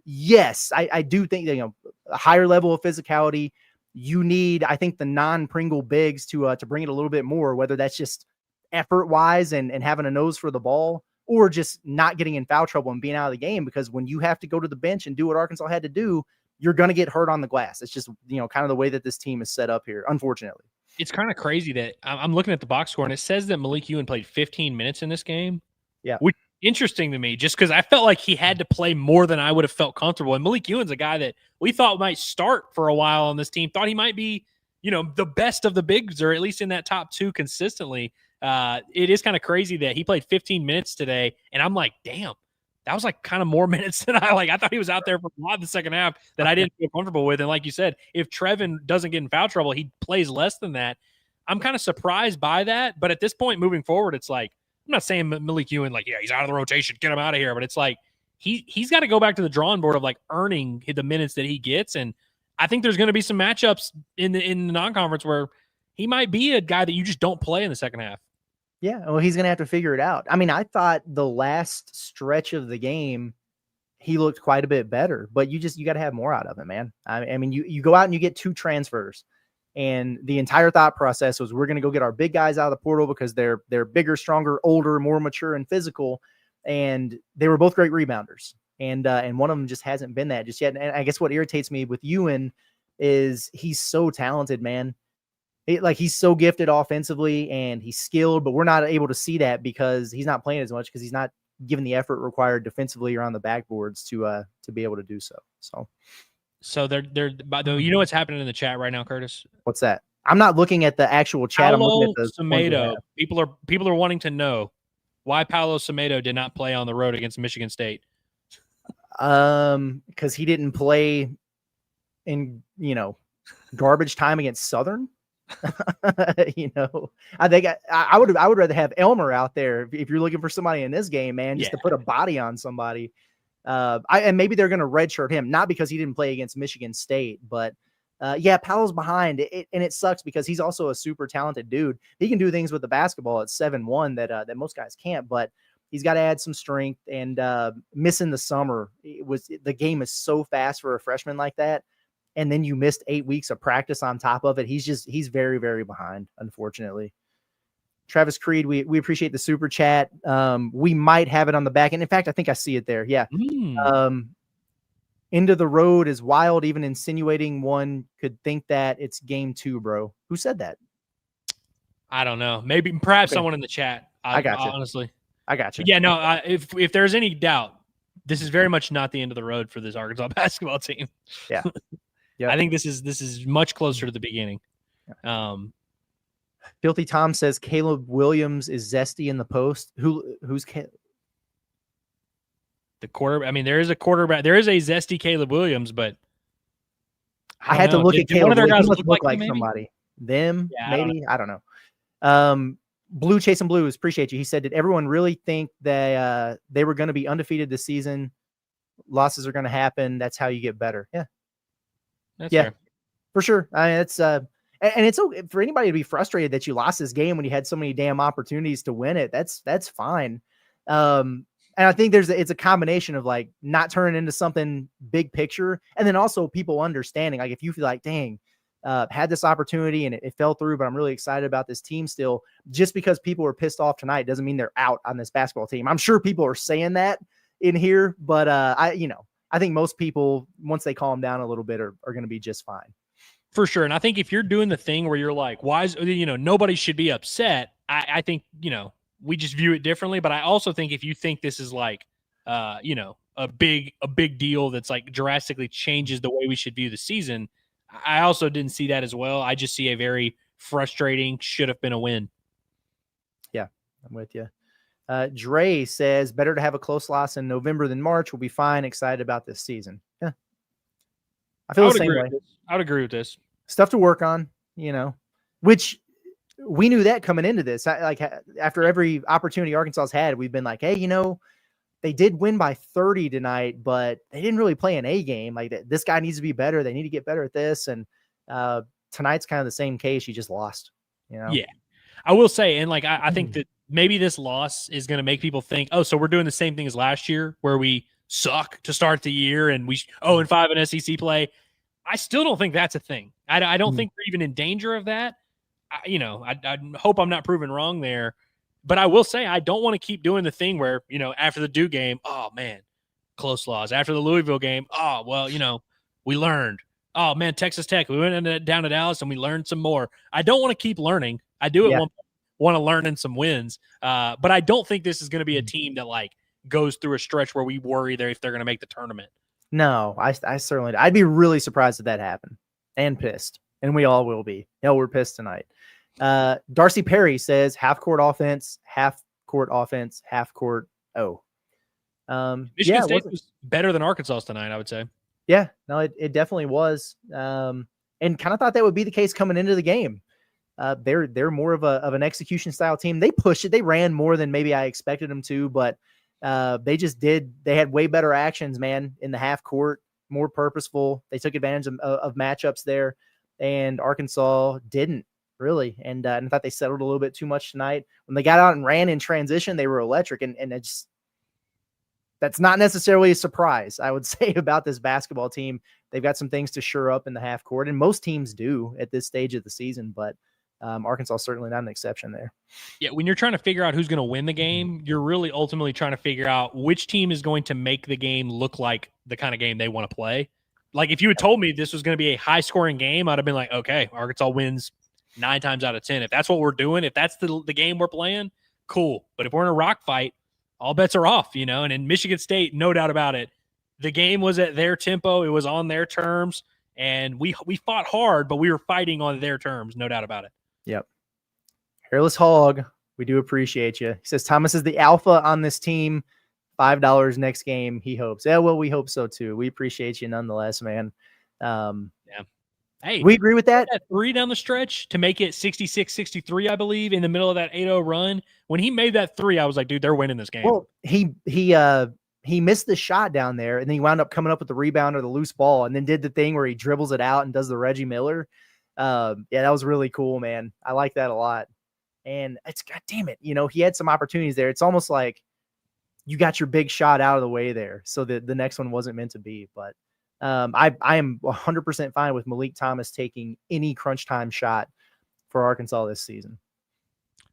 yes, I do think that, a higher level of physicality, you need, I think, the non-Pringle bigs to bring it a little bit more, whether that's just effort wise and having a nose for the ball, or just not getting in foul trouble and being out of the game. Because when you have to go to the bench and do what Arkansas had to do, you're going to get hurt on the glass. It's just, kind of the way that this team is set up here, unfortunately. It's kind of crazy that I'm looking at the box score and it says that Malik Ewan played 15 minutes in this game. Yeah. Which is interesting to me, just because I felt like he had to play more than I would have felt comfortable. And Malik Ewan's a guy that we thought might start for a while on this team, thought he might be, the best of the bigs, or at least in that top 2 consistently. It is kind of crazy that he played 15 minutes today, and I'm like, damn, that was like kind of more minutes than I thought he was out there for a lot of the second half that I didn't feel comfortable with. And like you said, if Trevin doesn't get in foul trouble, he plays less than that. I'm kind of surprised by that. But at this point moving forward, it's like, I'm not saying Malik Ewan, like, yeah, he's out of the rotation, get him out of here. But it's like, he's got to go back to the drawing board of like earning the minutes that he gets. And I think there's going to be some matchups in the non-conference where he might be a guy that you just don't play in the second half. Yeah, well, he's going to have to figure it out. I mean, I thought the last stretch of the game, he looked quite a bit better, but you got to have more out of him, man. I mean, you go out and you get 2 transfers, and the entire thought process was, we're going to go get our big guys out of the portal because they're bigger, stronger, older, more mature and physical, and they were both great rebounders. And one of them just hasn't been that just yet. And I guess what irritates me with Ewan is he's so talented, man. He's so gifted offensively and he's skilled, but we're not able to see that because he's not playing as much, because he's not given the effort required defensively or on the backboards to be able to do so. So they're by the way, you know what's happening in the chat right now, Curtis? What's that? I'm not looking at the actual chat. I'm looking at the Semedo. People are wanting to know why Paolo Semedo did not play on the road against Michigan State. Because he didn't play in garbage time against Southern. I think I would rather have Elmer out there if you're looking for somebody in this game, man, just to put a body on somebody. And maybe they're going to redshirt him, not because he didn't play against Michigan State, but Paolo's behind it, and it sucks because he's also a super talented dude. He can do things with the basketball at 7'1" that most guys can't, but he's got to add some strength. And missing the summer, the game is so fast for a freshman like that. And then you missed 8 weeks of practice on top of it. He's very, very behind, unfortunately. Travis Creed, we appreciate the super chat. We might have it on the back end. In fact, I think I see it there. Yeah. End of the road is wild. Even insinuating one could think that it's game 2, bro. Who said that? I don't know. Maybe perhaps Okay. someone in the chat. I got you. Honestly. I got you. Yeah, no. If there's any doubt, this is very much not the end of the road for this Arkansas basketball team. Yeah. Yep. I think this is much closer to the beginning. Filthy Tom says Caleb Williams is zesty in the post. Who's the quarterback? I mean, there is a quarterback. There is a zesty Caleb Williams, but I had to look at Caleb. One of their guys look like somebody. Them, yeah, maybe. I don't know. Blue Chasing Blues, appreciate you. He said, did everyone really think that they were going to be undefeated this season? Losses are going to happen. That's how you get better. Yeah. That's fair. For sure. I mean, it's and it's okay for anybody to be frustrated that you lost this game when you had so many damn opportunities to win it. That's fine. And I think it's a combination of like not turning into something big picture, and then also people understanding, like if you feel like, dang, had this opportunity and it fell through, but I'm really excited about this team still. Just because people are pissed off tonight doesn't mean they're out on this basketball team. I'm sure people are saying that in here, but I think most people, once they calm down a little bit, are going to be just fine. For sure. And I think if you're doing the thing where you're like, why is, nobody should be upset. I think, we just view it differently. But I also think if you think this is like, a big deal that's like drastically changes the way we should view the season, I also didn't see that as well. I just see a very frustrating, should have been a win. Yeah, I'm with you. Dre says, better to have a close loss in November than March. We'll be fine. Excited about this season. Yeah. I feel the same way. I would agree with this. Stuff to work on, which we knew that coming into this. Like after every opportunity Arkansas's had, we've been like, hey, they did win by 30 tonight, but they didn't really play an A game. Like this guy needs to be better. They need to get better at this. And tonight's kind of the same case. You just lost, Yeah, I will say. And like, I think that maybe this loss is going to make people think, oh, so we're doing the same thing as last year where we suck to start the year and we 0-5 in SEC play. I still don't think that's a thing. I don't think we're even in danger of that. I hope I'm not proven wrong there. But I will say I don't want to keep doing the thing where, after the Duke game, oh, man, close loss. After the Louisville game, oh, well, we learned. Oh, man, Texas Tech, we went down to Dallas and we learned some more. I don't want to keep learning. I do want to learn in some wins. But I don't think this is going to be a team that, like, goes through a stretch where we worry if they're going to make the tournament. No, I certainly – I'd be really surprised if that happened and pissed. And we all will be. We're pissed tonight. Darcy Perry says half court offense, half court, Michigan State was better than Arkansas tonight, I would say. Yeah, no, it definitely was. And kind of thought that would be the case coming into the game. They're more of an execution style team. They pushed it. They ran more than maybe I expected them to, but they just did. They had way better actions, man, in the half court, more purposeful. They took advantage of matchups there, and Arkansas didn't. Really. And I thought they settled a little bit too much tonight. When they got out and ran in transition, they were electric. And that's not necessarily a surprise, I would say, about this basketball team. They've got some things to shore up in the half court, and most teams do at this stage of the season. But Arkansas is certainly not an exception there. Yeah, when you're trying to figure out who's going to win the game, you're really ultimately trying to figure out which team is going to make the game look like the kind of game they want to play. Like if you had told me this was going to be a high-scoring game, I'd have been like, okay, Arkansas wins 9 times out of 10. If that's what we're doing, if that's the game we're playing, cool. But if we're in a rock fight, all bets are off, And in Michigan State, no doubt about it, the game was at their tempo. It was on their terms. And we fought hard, but we were fighting on their terms, no doubt about it. Yep. Hairless Hog, we do appreciate you. He says Thomas is the alpha on this team. $5 next game, he hopes. Yeah, well, we hope so too. We appreciate you nonetheless, man. Yeah. Hey, we agree with that. 3 down the stretch to make it 66-63, I believe, in the middle of that 8-0 run. When he made that 3, I was like, dude, they're winning this game. Well, he missed the shot down there, and then he wound up coming up with the rebound or the loose ball, and then did the thing where he dribbles it out and does the Reggie Miller. Yeah, that was really cool, man. I like that a lot. And it's, God damn it, he had some opportunities there. It's almost like you got your big shot out of the way there, so that the next one wasn't meant to be. But I am 100% fine with Malik Thomas taking any crunch time shot for Arkansas this season.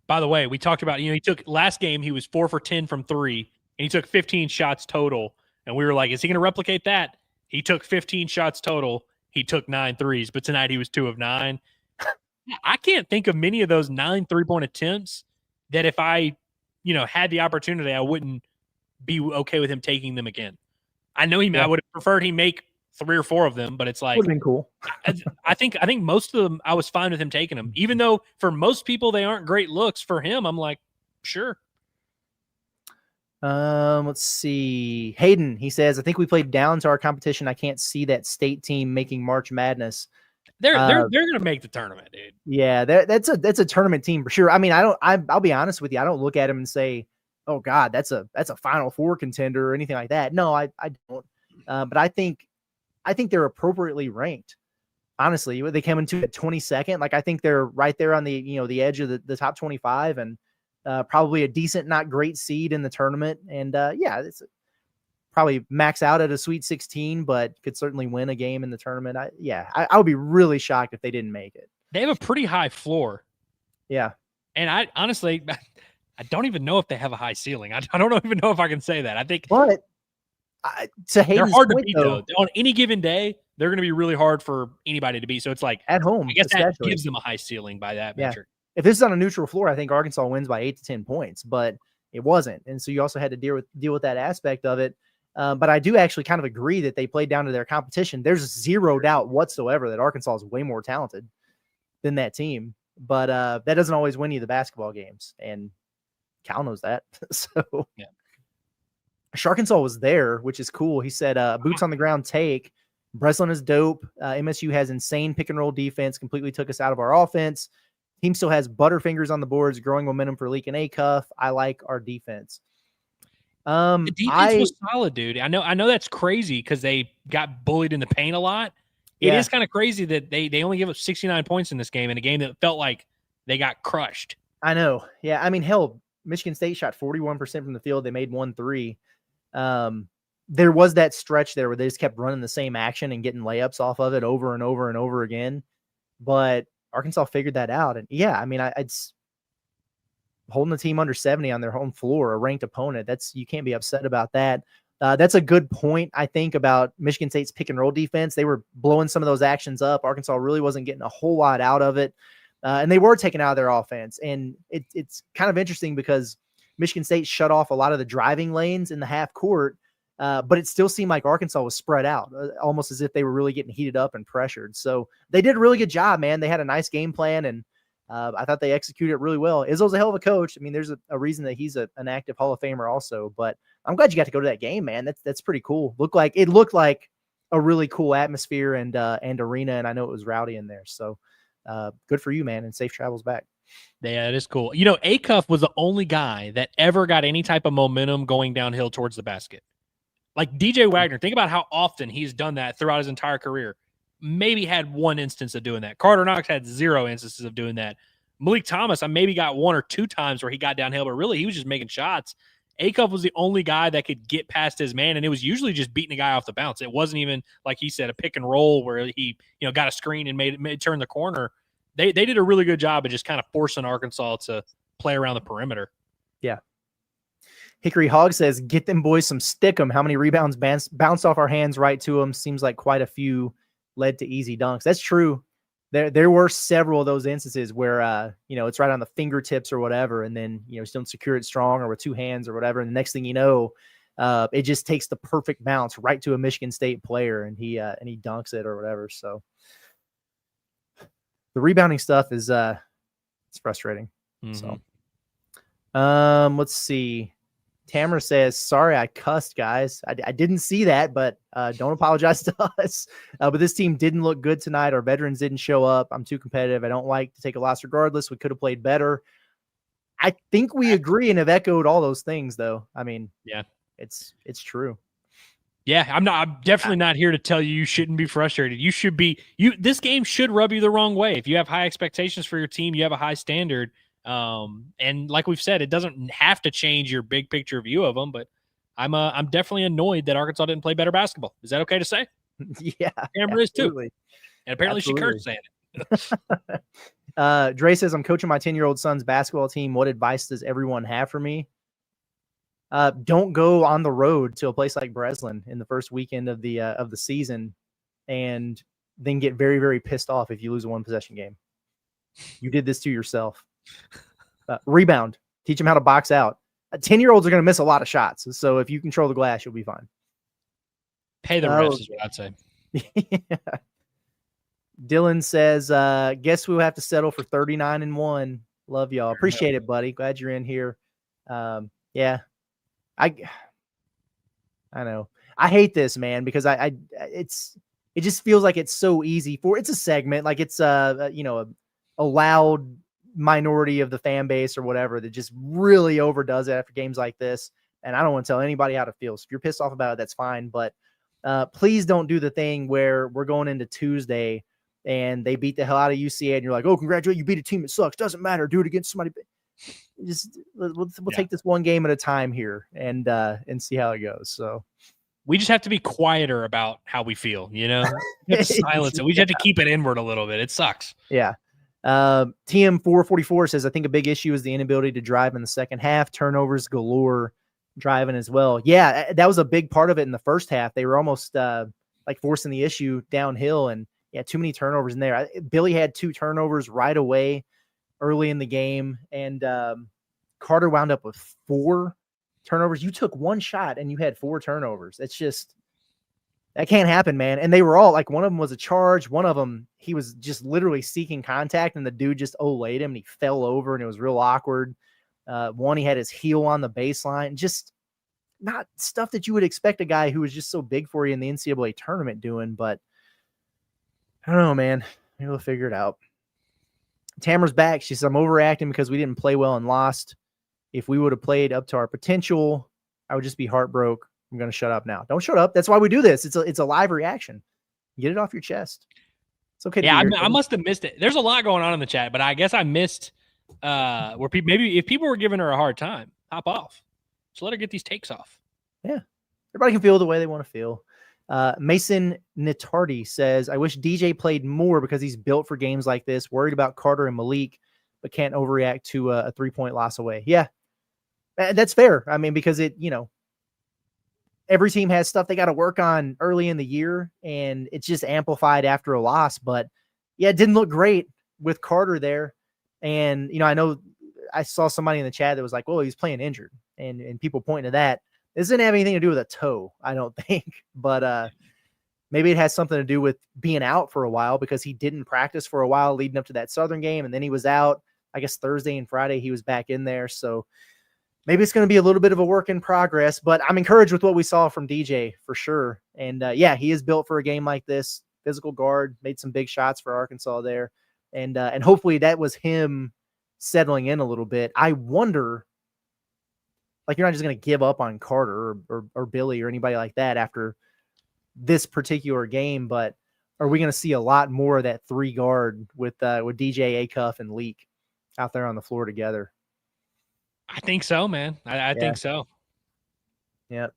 By the way, we talked about, he took last game, he was 4 for 10 from 3, and he took 15 shots total. And we were like, is he going to replicate that? He took 15 shots total. He took 9 threes, but tonight he was 2 of 9. I can't think of many of those 9 3-point attempts that if I, had the opportunity, I wouldn't be okay with him taking them again. I know I would have preferred he make 3 or 4 of them, but it's like would have been cool. I think most of them I was fine with him taking them, even though for most people they aren't great looks. For him, I'm like, sure. Let's see. Hayden, he says, I think we played down to our competition. I can't see that state team making March Madness. They're going to make the tournament, dude. Yeah, that's a tournament team for sure. I mean, I'll be honest with you. I don't look at them and say, oh God, that's a Final Four contender or anything like that. No, I don't. But I think they're appropriately ranked. Honestly, they came into at 22nd. Like, I think they're right there on the, the edge of the top 25 and probably a decent, not great seed in the tournament. And it's probably max out at a Sweet 16, but could certainly win a game in the tournament. I would be really shocked if they didn't make it. They have a pretty high floor. Yeah. And I honestly, I don't even know if they have a high ceiling. I don't even know if I can say that. I think but to Hayden's they're hard point, to beat, though. On any given day, they're going to be really hard for anybody to beat. So it's like at home, I guess especially. that gives them a high ceiling by that metric. If this is on a neutral floor, I think Arkansas wins by 8 to 10 points, but it wasn't. And so you also had to deal with that aspect of it. But I do actually kind of agree that they played down to their competition. There's zero doubt whatsoever that Arkansas is way more talented than that team. But that doesn't always win you the basketball games. And Cal knows that. So yeah. Arkansas was there, which is cool. He said, boots on the ground take. Breslin is dope. MSU has insane pick and roll defense, completely took us out of our offense. Team still has Butterfingers on the boards, growing momentum for Leak and A-Cuff. I like our defense. The defense was solid, dude. I know that's crazy because they got bullied in the paint a lot. It is kind of crazy that they only give up 69 points in this game, in a game that felt like they got crushed. I know. Yeah, I mean, hell, Michigan State shot 41% from the field. They made 1 3. There was that stretch there where they just kept running the same action and getting layups off of it over and over and over again. But Arkansas figured that out. And yeah, I mean, it's holding the team under 70 on their home floor, a ranked opponent. You can't be upset about that. That's a good point, I think, about Michigan State's pick and roll defense. They were blowing some of those actions up. Arkansas really wasn't getting a whole lot out of it. And they were taking out of their offense. And it's kind of interesting because Michigan State shut off a lot of the driving lanes in the half court, but it still seemed like Arkansas was spread out, almost as if they were really getting heated up and pressured. So they did a really good job, man. They had a nice game plan, and I thought they executed it really well. Izzo's a hell of a coach. I mean, there's a reason that he's an active Hall of Famer also, but I'm glad you got to go to that game, man. That's pretty cool. It looked like a really cool atmosphere and arena, and I know it was rowdy in there. So good for you, man, and safe travels back. Yeah, it is cool. A-Cuff was the only guy that ever got any type of momentum going downhill towards the basket. Like DJ Wagner, think about how often he's done that throughout his entire career. Maybe had 1 instance of doing that. Carter Knox had 0 instances of doing that. Malik Thomas, I maybe got 1 or 2 times where he got downhill, but really he was just making shots. A-Cuff was the only guy that could get past his man, and it was usually just beating a guy off the bounce. It wasn't even, like he said, a pick and roll where he got a screen and made turn the corner. They did a really good job of just kind of forcing Arkansas to play around the perimeter. Yeah. Hickory Hog says, get them boys some stick 'em. How many rebounds bounced off our hands right to them? Seems like quite a few led to easy dunks. That's true. There were several of those instances where, it's right on the fingertips or whatever. And then, just don't secure it strong or with 2 hands or whatever. And the next thing you know, it just takes the perfect bounce right to a Michigan State player and he dunks it or whatever. So the rebounding stuff is, it's frustrating. Mm-hmm. So, let's see. Tamara says, sorry, I cussed, guys. I didn't see that, but don't apologize to us. But this team didn't look good tonight. Our veterans didn't show up. I'm too competitive. I don't like to take a loss regardless. We could have played better. I think we agree and have echoed all those things, though. I mean, yeah, it's true. Yeah, I'm definitely not here to tell you shouldn't be frustrated. You should be. This game should rub you the wrong way. If you have high expectations for your team, you have a high standard. And like we've said, it doesn't have to change your big picture view of them, but I'm definitely annoyed that Arkansas didn't play better basketball. Is that okay to say? Yeah. Amber is too. And apparently Absolutely. she cursed saying it. Dre says, I'm coaching my 10-year-old son's basketball team. What advice does everyone have for me? Don't go on the road to a place like Breslin in the first weekend of the season, and then get very, very pissed off if you lose a 1-possession game. You did this to yourself. Rebound. Teach them how to box out. 10-year-olds are going to miss a lot of shots. So if you control the glass, you'll be fine. Pay the rest is what I'd say. Yeah. Dylan says, guess we'll have to settle for 39-1. Love y'all. Appreciate it, buddy. Glad you're in here. Yeah. I know. I hate this, man, because it just feels like it's so easy it's a segment. Like it's a loud minority of the fan base or whatever that just really overdoes it after games like this. And I don't want to tell anybody how to feel. So if you're pissed off about it, that's fine. But please don't do the thing where we're going into Tuesday and they beat the hell out of UCA and you're like, oh, congratulations, you beat a team that sucks. Doesn't matter. Do it against somebody. Just we'll take this one game at a time here and see how it goes. So we just have to be quieter about how we feel, We have to silence it. We just have to keep it inward a little bit. It sucks. Yeah. TM444 says, I think a big issue is the inability to drive in the second half. Turnovers galore driving as well. Yeah, that was a big part of it in the first half. They were almost like forcing the issue downhill, and too many turnovers in there. Billy had 2 turnovers right away early in the game, and Carter wound up with 4 turnovers. You took 1 shot and you had 4 turnovers. It's just, that can't happen, man. And they were all like, one of them was a charge. One of them, he was just literally seeking contact and the dude just olayed him and he fell over and it was real awkward. One, he had his heel on the baseline. Just not stuff that you would expect a guy who was just so big for you in the NCAA tournament doing, but I don't know, man. Maybe we'll figure it out. Tamara's back. She says, I'm overreacting because we didn't play well and lost. If we would have played up to our potential, I would just be heartbroken. I'm going to shut up now. Don't shut up. That's why we do this. It's a live reaction. Get it off your chest. It's okay. Yeah, I must have missed it. There's a lot going on in the chat, but I guess I missed where people, maybe if people were giving her a hard time, hop off. Just let her get these takes off. Yeah. Everybody can feel the way they want to feel. Mason Nitardi says, I wish DJ played more because he's built for games like this. Worried about Carter and Malik, but can't overreact to a 3-point loss away. Yeah, that's fair. I mean, because every team has stuff they got to work on early in the year, and it's just amplified after a loss. But yeah, it didn't look great with Carter there. And, I know I saw somebody in the chat that was like, well, he's playing injured, and people pointing to that. This doesn't have anything to do with a toe, I don't think. But maybe it has something to do with being out for a while, because he didn't practice for a while leading up to that Southern game. And then he was out, I guess, Thursday and Friday he was back in there. So maybe it's going to be a little bit of a work in progress, but I'm encouraged with what we saw from DJ for sure. And yeah, he is built for a game like this. Physical guard, made some big shots for Arkansas there. And hopefully that was him settling in a little bit. I wonder, like, you're not just going to give up on Carter or Billy or anybody like that after this particular game, but are we going to see a lot more of that 3 guard with DJ, Acuff, and Leak out there on the floor together? I think so, man. I think so. Yeah.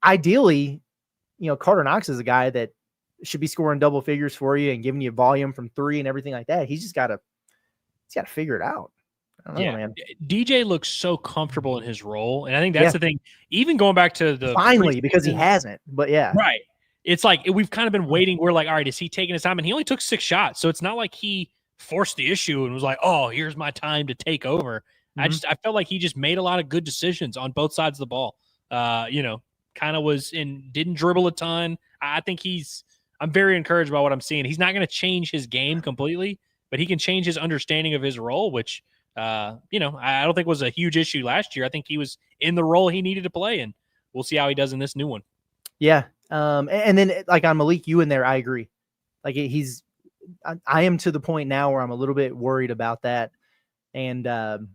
Ideally, Carter Knox is a guy that should be scoring double figures for you and giving you volume from 3 and everything like that. He's just got to figure it out. I don't know, man. DJ looks so comfortable in his role. And I think that's the thing. Even going back to the finally, because he hasn't, but yeah. Right. It's like we've kind of been waiting. We're like, all right, is he taking his time? And he only took 6 shots. So it's not like he forced the issue and was like, oh, here's my time to take over. Mm-hmm. I felt like he just made a lot of good decisions on both sides of the ball. Kind of didn't dribble a ton. I think I'm very encouraged by what I'm seeing. He's not going to change his game completely, but he can change his understanding of his role, which, I don't think was a huge issue last year. I think he was in the role he needed to play, and we'll see how he does in this new one. Yeah. And then like on Malik, you in there, I agree. Like I am to the point now where I'm a little bit worried about that. And,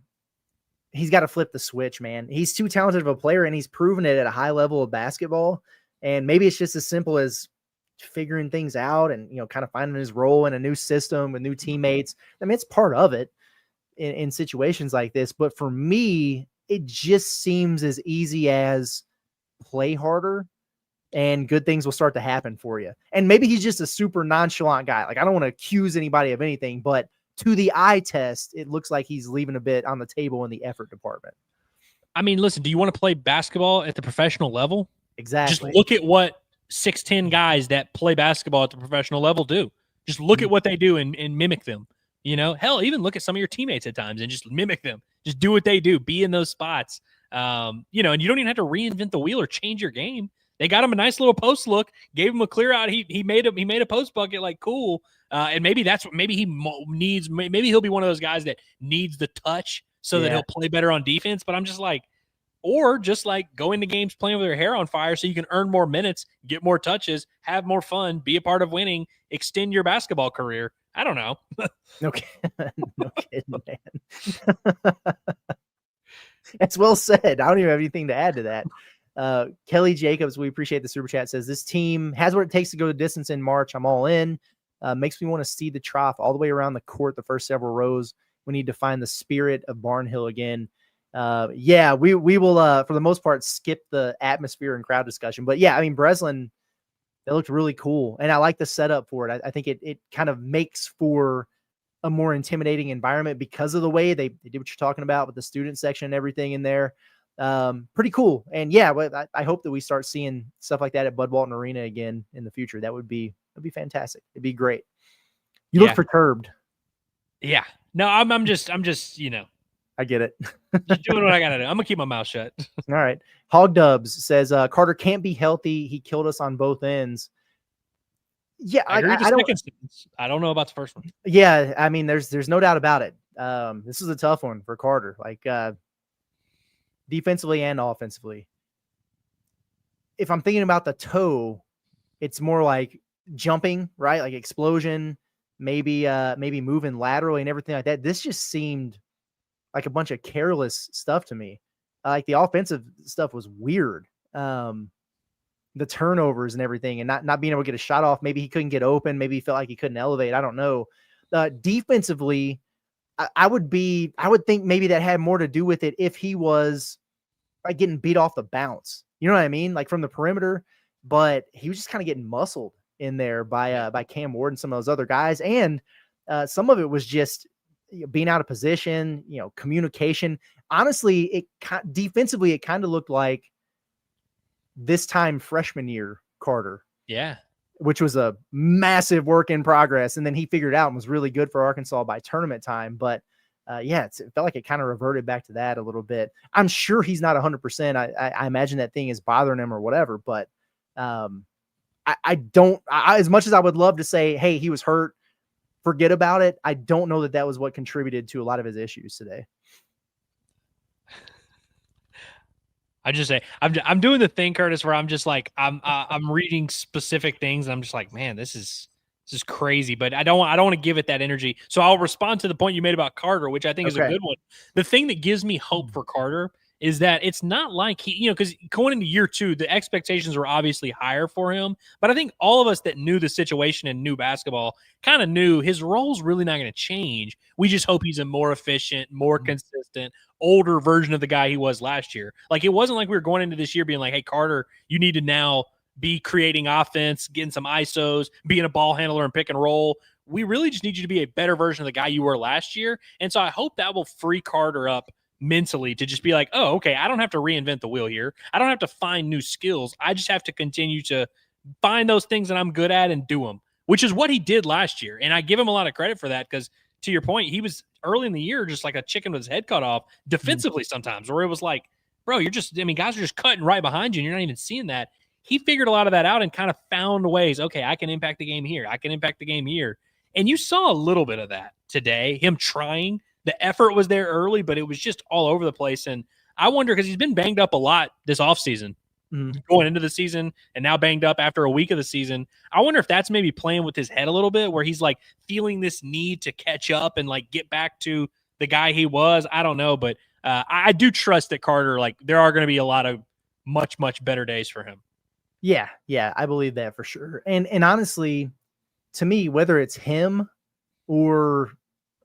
he's got to flip the switch, man. He's too talented of a player, and he's proven it at a high level of basketball. And maybe it's just as simple as figuring things out and, kind of finding his role in a new system with new teammates. I mean, it's part of it in situations like this. But for me, it just seems as easy as play harder and good things will start to happen for you. And maybe he's just a super nonchalant guy. Like, I don't want to accuse anybody of anything, but to the eye test, it looks like he's leaving a bit on the table in the effort department. I mean, listen, do you want to play basketball at the professional level? Just Exactly. look at what 6'10" guys that play basketball at the professional level do. Just look at what they do and mimic them. Hell, even look at some of your teammates at times and just mimic them. Just do what they do. Be in those spots. And you don't even have to reinvent the wheel or change your game. They got him a nice little post look, gave him a clear out. He made a post bucket, like, cool. And maybe that's what maybe he needs. Maybe he'll be one of those guys that needs the touch so that he'll play better on defense. But I'm just like, or just like go into games playing with your hair on fire so you can earn more minutes, get more touches, have more fun, be a part of winning, extend your basketball career. I don't know. Okay. No kidding, man. That's well said. I don't even have anything to add to that. Kelly Jacobs, we appreciate the super chat, says this team has what it takes to go the distance in March. I'm all in. Makes me want to see the trough all the way around the court, the first several rows. We need to find the spirit of Barnhill again. We will, for the most part, skip the atmosphere and crowd discussion. But yeah, I mean, Breslin, they looked really cool. And I like the setup for it. I think it kind of makes for a more intimidating environment because of the way they did what you're talking about with the student section and everything in there. Pretty cool. And yeah, I hope that we start seeing stuff like that at Bud Walton Arena again in the future. That'd be fantastic. It'd be great. You look perturbed. Yeah. No, I'm just, I get it. just doing what I gotta do. I'm gonna keep my mouth shut. All right. Hog Dubs says Carter can't be healthy. He killed us on both ends. Yeah, I don't know about the first one. Yeah, I mean, there's no doubt about it. This is a tough one for Carter, like defensively and offensively. If I'm thinking about the toe, it's more like jumping, right? Like explosion, maybe moving laterally and everything like that. This just seemed like a bunch of careless stuff to me. Like the offensive stuff was weird. The turnovers and everything, and not being able to get a shot off. Maybe he couldn't get open. Maybe he felt like he couldn't elevate. I don't know. Defensively, I would think maybe that had more to do with it if he was like getting beat off the bounce. You know what I mean? Like from the perimeter, but he was just kind of getting muscled in there by Cam Ward and some of those other guys. And some of it was just being out of position, communication. Honestly, defensively, it kind of looked like this time freshman year Carter. Yeah. Which was a massive work in progress. And then he figured it out and was really good for Arkansas by tournament time. But it felt like it kind of reverted back to that a little bit. I'm sure he's not 100%. I imagine that thing is bothering him or whatever, but I don't, as much as I would love to say, hey, he was hurt, forget about it. I don't know that was what contributed to a lot of his issues today. I just say I'm doing the thing, Curtis, where I'm just like I'm reading specific things and I'm just like, man, this is crazy, but I don't want to give it that energy. So I'll respond to the point you made about Carter, which I think is a good one. The thing that gives me hope for Carter is that it's not like he, because going into year 2, the expectations were obviously higher for him. But I think all of us that knew the situation and knew basketball kind of knew his role's really not going to change. We just hope he's a more efficient, more consistent, older version of the guy he was last year. Like, it wasn't like we were going into this year being like, hey, Carter, you need to now be creating offense, getting some ISOs, being a ball handler and pick and roll. We really just need you to be a better version of the guy you were last year. And so I hope that will free Carter up mentally to just be like, oh, okay, I don't have to reinvent the wheel here. I don't have to find new skills. I just have to continue to find those things that I'm good at and do them, which is what he did last year. And I give him a lot of credit for that because, to your point, he was early in the year just like a chicken with his head cut off defensively sometimes, where it was like, bro, guys are just cutting right behind you and you're not even seeing that. He figured a lot of that out and kind of found ways, okay, I can impact the game here. I can impact the game here. And you saw a little bit of that today, him trying. The effort was there early, but it was just all over the place. And I wonder, because he's been banged up a lot this offseason, going into the season, and now banged up after a week of the season. I wonder if that's maybe playing with his head a little bit, where he's like feeling this need to catch up and like get back to the guy he was. I don't know, but I do trust that Carter, like, there are going to be a lot of much, much better days for him. Yeah, I believe that for sure. And honestly, to me, whether it's him or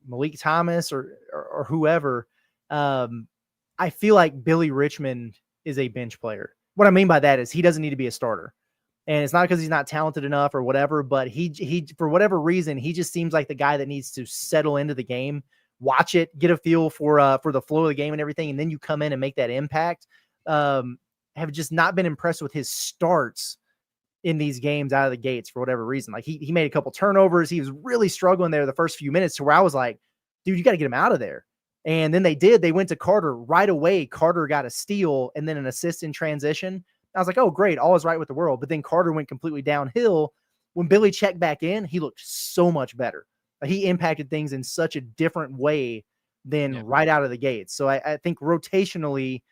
Malik Thomas or whoever, I feel like Billy Richmond is a bench player. What I mean by that is he doesn't need to be a starter. And it's not because he's not talented enough or whatever, but he for whatever reason, he just seems like the guy that needs to settle into the game watch it, get a feel for the flow of the game and everything, and then you come in and make that impact. Have just not been impressed with his starts in these games out of the gates for whatever reason. Like he made a couple turnovers. He was really struggling there the first few minutes to where I was like, dude, you got to get him out of there. And then they did. They went to Carter right away. Carter got a steal and then an assist in transition. I was like, oh, great. All is right with the world. But then Carter went completely downhill. When Billy checked back in, he looked so much better. He impacted things in such a different way than right out of the gates. So I think rotationally,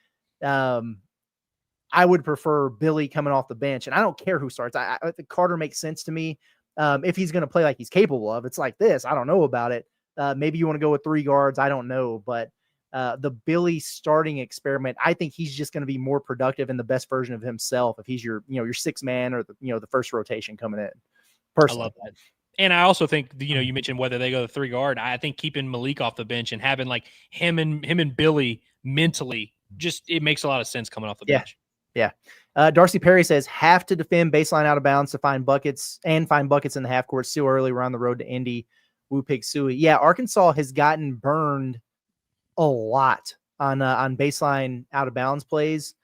I would prefer Billy coming off the bench, and I don't care who starts. I think Carter makes sense to me. If he's going to play like he's capable of, it's like this. I don't know about it. Maybe you want to go with 3 guards. I don't know, but the Billy starting experiment, I think he's just going to be more productive and the best version of himself if he's your 6th man or the first rotation coming in. Personally. I love that. And I also think, you mentioned whether they go to 3 guard. I think keeping Malik off the bench and having like him and Billy mentally, just it makes a lot of sense coming off the bench. Yeah. Darcy Perry says have to defend baseline out of bounds to find buckets in the half court. Still early. We're on the road to Indy. Woo Pig Suey. Yeah, Arkansas has gotten burned a lot on baseline out of bounds plays.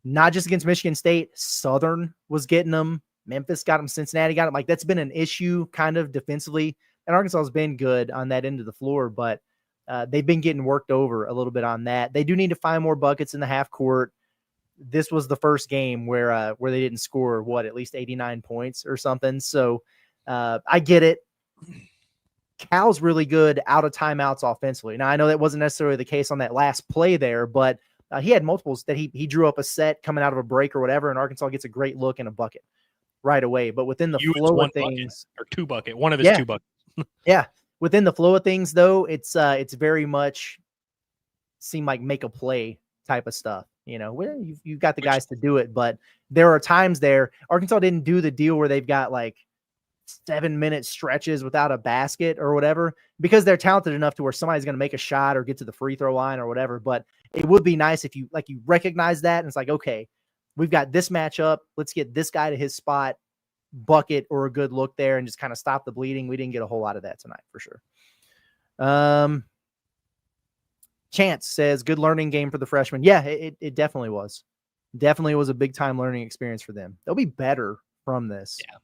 Not just against Michigan State. Southern was getting them. Memphis got them. Cincinnati got them. Like that's been an issue kind of defensively. And Arkansas has been good on that end of the floor, but they've been getting worked over a little bit on that. They do need to find more buckets in the half court. This was the first game where they didn't score at least 89 points or something. So I get it. Cal's really good out of timeouts offensively. Now I know that wasn't necessarily the case on that last play there, but he had multiples that he drew up a set coming out of a break or whatever, and Arkansas gets a great look in a bucket right away. But within the flow of things, or 2 bucket, one of his 2 buckets. Yeah, within the flow of things though, it's very much seemed like make a play type of stuff. Well, you've got the guys to do it, but there are times there Arkansas didn't do the deal where they've got like 7-minute stretches without a basket or whatever, because they're talented enough to where somebody's going to make a shot or get to the free throw line or whatever. But it would be nice if you recognize that. And it's like, okay, we've got this matchup. Let's get this guy to his spot, bucket or a good look there, and just kind of stop the bleeding. We didn't get a whole lot of that tonight for sure. Chance says good learning game for the freshmen. Yeah, it definitely was. Definitely was a big time learning experience for them. They'll be better from this. Yeah.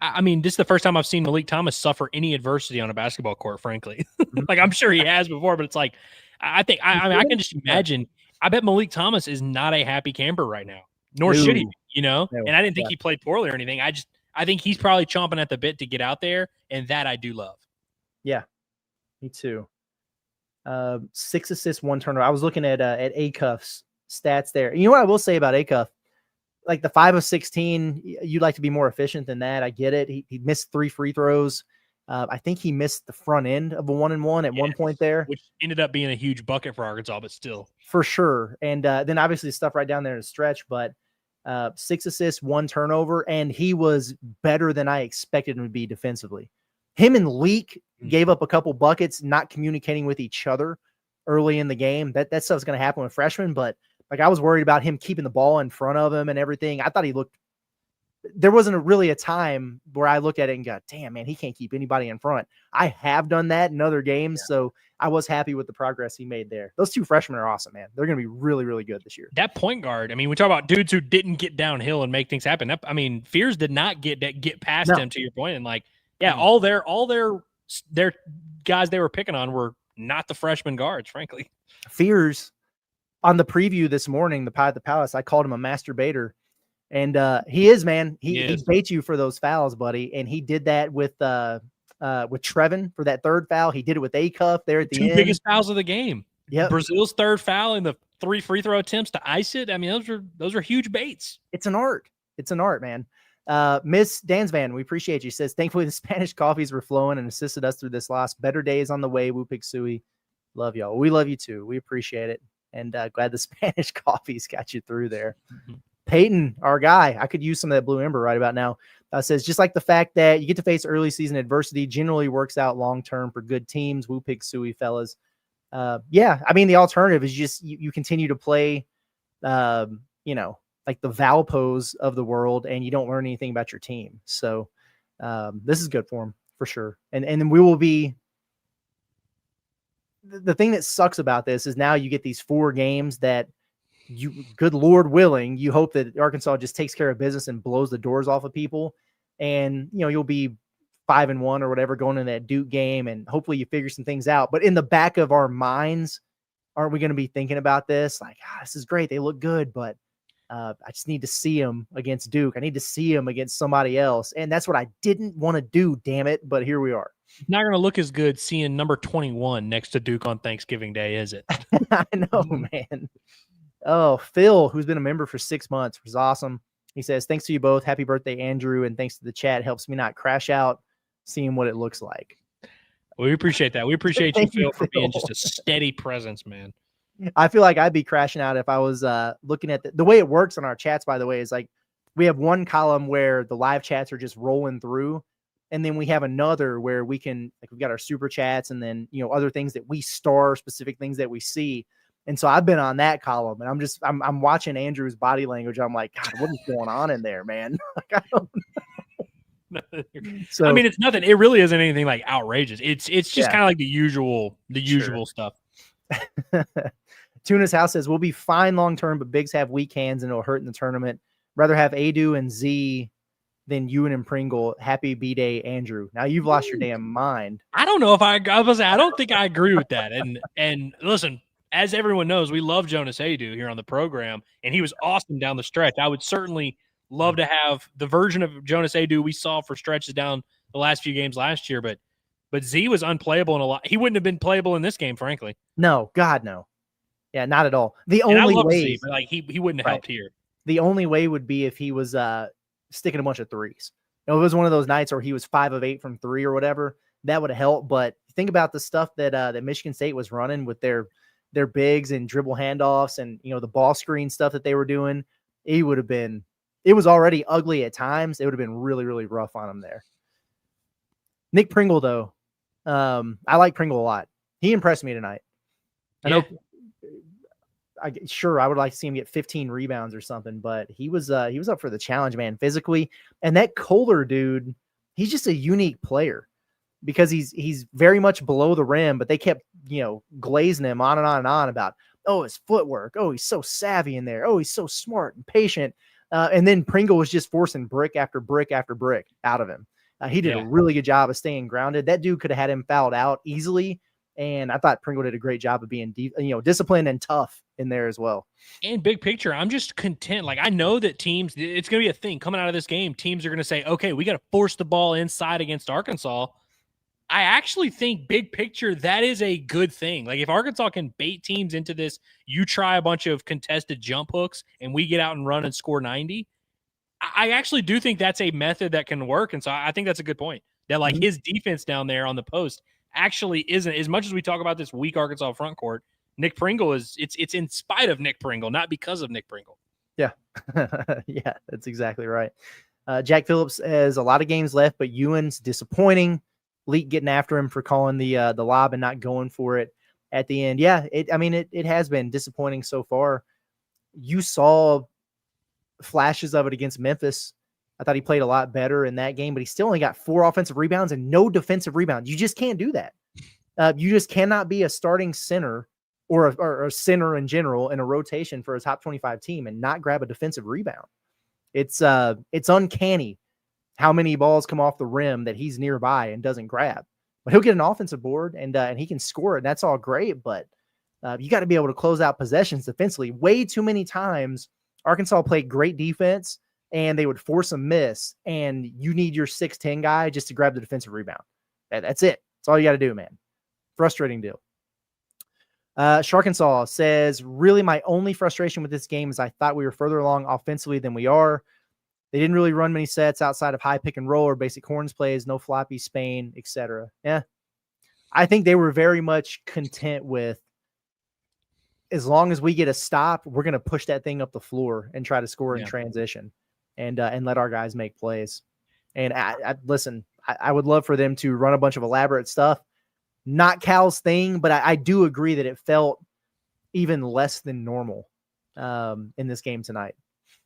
I mean, this is the first time I've seen Malik Thomas suffer any adversity on a basketball court, frankly. Like, I'm sure he has before, but it's like, I can just imagine. I bet Malik Thomas is not a happy camper right now, nor should he, No. And I didn't think he played poorly or anything. I think he's probably chomping at the bit to get out there, and that I do love. Yeah, me too. 6 assists, 1 turnover. I was looking at Acuff's stats there. You know what I will say about Acuff? Like the 5 of 16, you'd like to be more efficient than that. I get it. He missed 3 free throws. I think he missed the front end of a 1-and-1 at one point there, which ended up being a huge bucket for Arkansas, but still for sure. And then obviously stuff right down there in the stretch, but 6 assists, 1 turnover, and he was better than I expected him to be defensively. Him and Leak gave up a couple buckets, not communicating with each other early in the game. That stuff's going to happen with freshmen, but like I was worried about him keeping the ball in front of him and everything. I thought he looked. There wasn't really a time where I looked at it and got, damn, man, he can't keep anybody in front. I have done that in other games, so I was happy with the progress he made there. Those 2 freshmen are awesome, man. They're going to be really, really good this year. That point guard, I mean, we talk about dudes who didn't get downhill and make things happen. Fears did not get past him, to your point, and like, yeah, all their guys they were picking on were not the freshman guards, frankly. Fears on the preview this morning, the Pie at the Palace, I called him a masturbator. And he is, man. He baits you for those fouls, buddy. And he did that with Trevin for that 3rd foul. He did it with Acuff there at the 2 end. biggest fouls of the game. Yeah, Brazil's 3rd foul and the 3 free throw attempts to ice it. I mean, those are huge baits. It's an art. It's an art, man. Miss Dansvan, we appreciate you. Says, thankfully the Spanish coffees were flowing and assisted us through this loss. Better days on the way. Woo Pig Suey. Love y'all. We love you too. We appreciate it. And glad the Spanish coffees got you through there. Mm-hmm. Peyton, our guy, I could use some of that Blue Ember right about now, says, just like the fact that you get to face early season adversity generally works out long-term for good teams. Woo Pig Suey, fellas. Yeah, I mean, the alternative is just you continue to play, like the Valpos of the world, and you don't learn anything about your team. So this is good for him for sure. And then we will be the thing that sucks about this is now you get these 4 games that good Lord willing, you hope that Arkansas just takes care of business and blows the doors off of people. And, you'll be 5-1 or whatever going into that Duke game. And hopefully you figure some things out. But in the back of our minds, aren't we going to be thinking about this? Like, this is great. They look good, but I just need to see them against Duke. I need to see them against somebody else. And that's what I didn't want to do, damn it. But here we are. It's not going to look as good seeing number 21 next to Duke on Thanksgiving Day, is it? I know, man. Oh, Phil, who's been a member for 6 months, was awesome. He says, thanks to you both. Happy birthday, Andrew. And thanks to the chat. Helps me not crash out seeing what it looks like. We appreciate that. We appreciate you, Phil, for being just a steady presence, man. I feel like I'd be crashing out if I was looking at the way it works on our chats, by the way, is like we have one column where the live chats are just rolling through. And then we have another where we can, like, we've got our super chats and then, other things that we star, specific things that we see. And so I've been on that column and I'm watching Andrew's body language. I'm like, God, what is going on in there, man? Like, I don't know. So, I mean, it's nothing. It really isn't anything like outrageous. It's just kind of like the usual stuff. Tuna's House says, we'll be fine long-term, but Bigs have weak hands and it'll hurt in the tournament. Rather have Adu and Z than Ewan and Pringle. Happy B-Day, Andrew. Now you've lost your damn mind. I don't know if I was say, I don't think I agree with that. And listen, as everyone knows, we love Jonas Adu here on the program, and he was awesome down the stretch. I would certainly love to have the version of Jonas Adu we saw for stretches down the last few games last year, but Z was unplayable in a lot. He wouldn't have been playable in this game, frankly. No, God, no. Yeah, not at all. The only way, Z, but like he wouldn't have helped here. The only way would be if he was sticking a bunch of threes. It was one of those nights where he was 5 of 8 from 3 or whatever. That would have helped. But think about the stuff that Michigan State was running with their bigs and dribble handoffs and the ball screen stuff that they were doing. It was already ugly at times. It would have been really, really rough on him there. Nick Pringle, though, I like Pringle a lot. He impressed me tonight. I know. I would like to see him get 15 rebounds or something, but he was up for the challenge, man, physically. And that Kohler dude, he's just a unique player because he's very much below the rim, but they kept, glazing him on and on and on about, oh, his footwork. Oh, he's so savvy in there. Oh, he's so smart and patient. And then Pringle was just forcing brick after brick after brick out of him. He did a really good job of staying grounded. That dude could have had him fouled out easily. And I thought Pringle did a great job of being, disciplined and tough in there as well. And big picture, I'm just content. Like, I know that teams, it's going to be a thing coming out of this game. Teams are going to say, okay, we got to force the ball inside against Arkansas. I actually think big picture, that is a good thing. Like, if Arkansas can bait teams into this, you try a bunch of contested jump hooks and we get out and run and score 90. I actually do think that's a method that can work. And so I think that's a good point that, like, his defense down there on the post actually isn't, as much as we talk about this weak Arkansas front court, Nick Pringle it's in spite of Nick Pringle, not because of Nick Pringle. Yeah. Yeah, that's exactly right. Jack Phillips has a lot of games left, but Ewan's disappointing. Leak getting after him for calling the lob and not going for it at the end. Yeah, it has been disappointing so far. You saw flashes of it against Memphis. I thought he played a lot better in that game, but he still only got 4 offensive rebounds and no defensive rebounds. You just can't do that. You just cannot be a starting center or a center in general in a rotation for a top 25 team and not grab a defensive rebound. It's uncanny how many balls come off the rim that he's nearby and doesn't grab. But he'll get an offensive board and he can score it. And that's all great, but you got to be able to close out possessions defensively. Way too many times Arkansas played great defense and they would force a miss, and you need your 6'10" guy just to grab the defensive rebound. That's it. That's all you got to do, man. Frustrating deal. Sharkensaw says, really my only frustration with this game is I thought we were further along offensively than we are. They didn't really run many sets outside of high pick and roll or basic horns plays, no floppy Spain, etc. Yeah. I think they were very much content with, as long as we get a stop, we're going to push that thing up the floor and try to score in transition and let our guys make plays. And listen, I would love for them to run a bunch of elaborate stuff. Not Cal's thing, but I do agree that it felt even less than normal in this game tonight.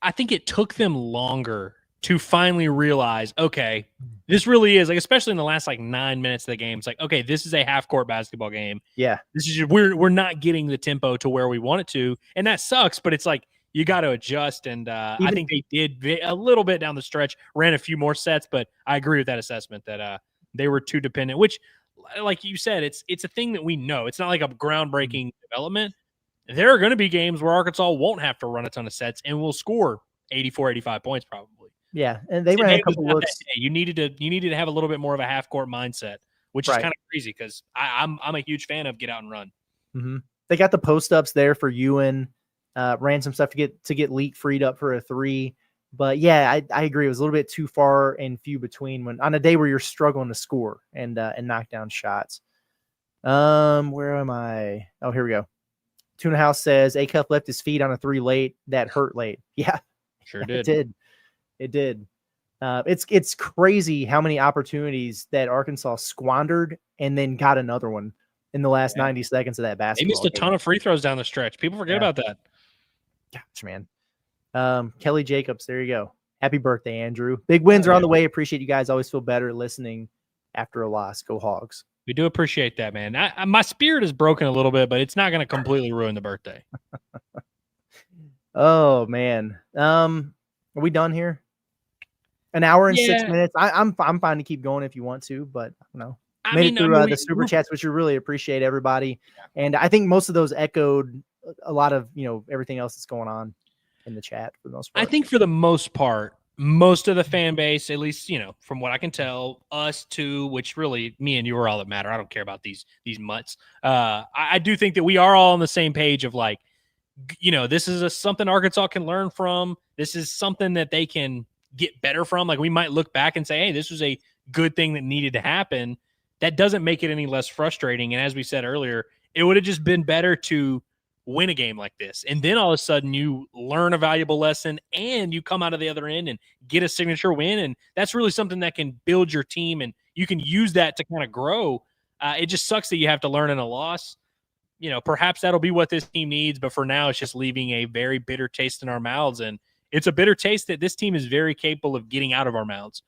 I think it took them longer to finally realize, okay, this really is like, especially in the last like 9 minutes of the game, it's like, okay, this is a half court basketball game. Yeah. This is we're not getting the tempo to where we want it to, and that sucks. But it's like you got to adjust, and I think they did a little bit down the stretch, ran a few more sets, but I agree with that assessment that they were too dependent. Which, like you said, it's a thing that we know. It's not like a groundbreaking development. There are going to be games where Arkansas won't have to run a ton of sets and will score 84, 85 points probably. Yeah, and they ran a couple looks. You needed to have a little bit more of a half court mindset, which is kind of crazy because I'm a huge fan of get out and run. Mm-hmm. They got the post ups there for Ewan. Ran some stuff to get Leak freed up for a three. But yeah, I agree. It was a little bit too far and few between when on a day where you're struggling to score and knock down shots. Where am I? Oh, here we go. Tuna House says A Cup left his feet on a three late. That hurt late. Yeah, sure did. It did. It's crazy how many opportunities that Arkansas squandered and then got another one in the last 90 seconds of that basketball. They missed a ton of free throws down the stretch. People forget about that. Gosh, man. Kelly Jacobs, there you go. Happy birthday, Andrew. Big wins are on the way. Appreciate you guys. Always feel better listening after a loss. Go Hogs. We do appreciate that, man. My spirit is broken a little bit, but it's not going to completely ruin the birthday. Oh, man. Are we done here? An hour and 6 minutes. I'm fine to keep going if you want to, but I don't know. Made it through the super chats, which we really appreciate, everybody. Yeah. And I think most of those echoed a lot of everything else that's going on in the chat for the most part. I think for the most part, most of the fan base, at least from what I can tell, us two, which really me and you are all that matter. I don't care about these mutts. I do think that we are all on the same page of like, this is something Arkansas can learn from. This is something that they can get better from. Like we might look back and say, hey, this was a good thing that needed to happen. That doesn't make it any less frustrating. And as we said earlier, it would have just been better to win a game like this. And then all of a sudden you learn a valuable lesson and you come out of the other end and get a signature win. And that's really something that can build your team and you can use that to kind of grow. It just sucks that you have to learn in a loss. Perhaps that'll be what this team needs. But for now, it's just leaving a very bitter taste in our mouths. And it's a bitter taste that this team is very capable of getting out of our mouths,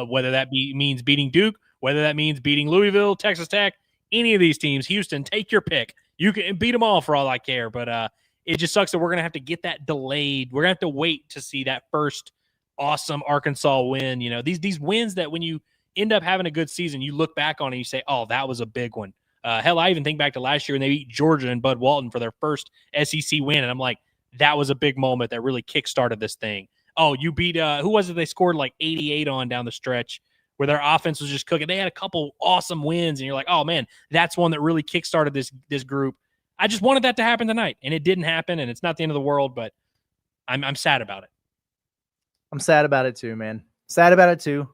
whether that means beating Duke, whether that means beating Louisville, Texas Tech, any of these teams, Houston, take your pick. You can beat them all for all I care, but it just sucks that we're going to have to get that delayed. We're going to have to wait to see that first awesome Arkansas win. These wins that when you end up having a good season, you look back on and you say, oh, that was a big one. Hell, I even think back to last year when they beat Georgia and Bud Walton for their first SEC win, and I'm like, that was a big moment that really kickstarted this thing. Oh, you beat who was it they scored like 88 on down the stretch where their offense was just cooking. They had a couple awesome wins, and you're like, oh, man, that's one that really kickstarted this group. I just wanted that to happen tonight, and it didn't happen, and it's not the end of the world, but I'm sad about it. I'm sad about it too, man. Sad about it too.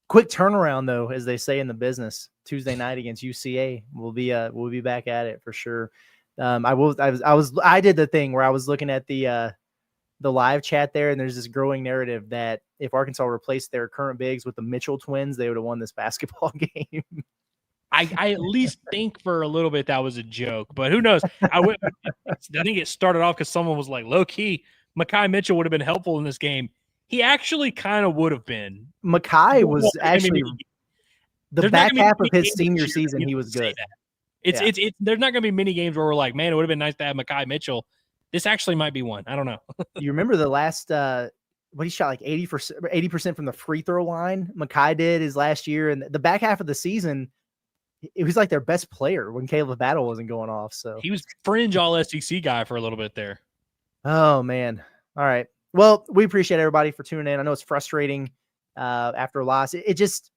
Quick turnaround, though, as they say in the business. Tuesday night against UCA. We'll be back at it for sure. I did the thing where I was looking at the live chat there, and there's this growing narrative that if Arkansas replaced their current bigs with the Mitchell twins, they would have won this basketball game. I at least think for a little bit that was a joke, but who knows? I think it started off because someone was like, low key, Mekhi Mitchell would have been helpful in this game. He actually kind of would have been. Mekhi was actually the back half of his senior season. He was good. It's there's not going to be many games where we're like, man, it would have been nice to have Mekhi Mitchell. This actually might be one. I don't know. You remember the last he shot like 80% from the free throw line. Mekhi did his last year, and the back half of the season, it was like their best player when Caleb Battle wasn't going off. So he was fringe all SEC guy for a little bit there. Oh man. All right. Well, we appreciate everybody for tuning in. I know it's frustrating after a loss. It just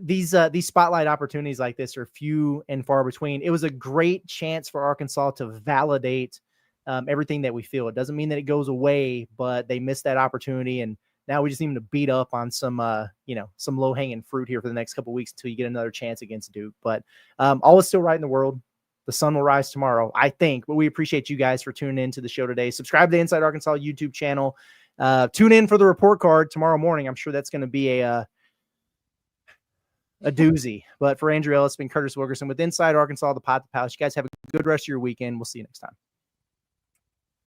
these spotlight opportunities like this are few and far between. It was a great chance for Arkansas to validate everything that we feel. It doesn't mean that it goes away, but they missed that opportunity, and now we just need to beat up on some low hanging fruit here for the next couple of weeks until you get another chance against Duke. But all is still right in the world. The sun will rise tomorrow, I think. But we appreciate you guys for tuning in to the show today. Subscribe to the Inside Arkansas YouTube channel. Tune in for the report card tomorrow morning. I'm sure that's going to be a doozy. But for Andrew Ellis, it's been Curtis Wilkerson with Inside Arkansas, the Pot the Palace. You guys have a good rest of your weekend. We'll see you next time.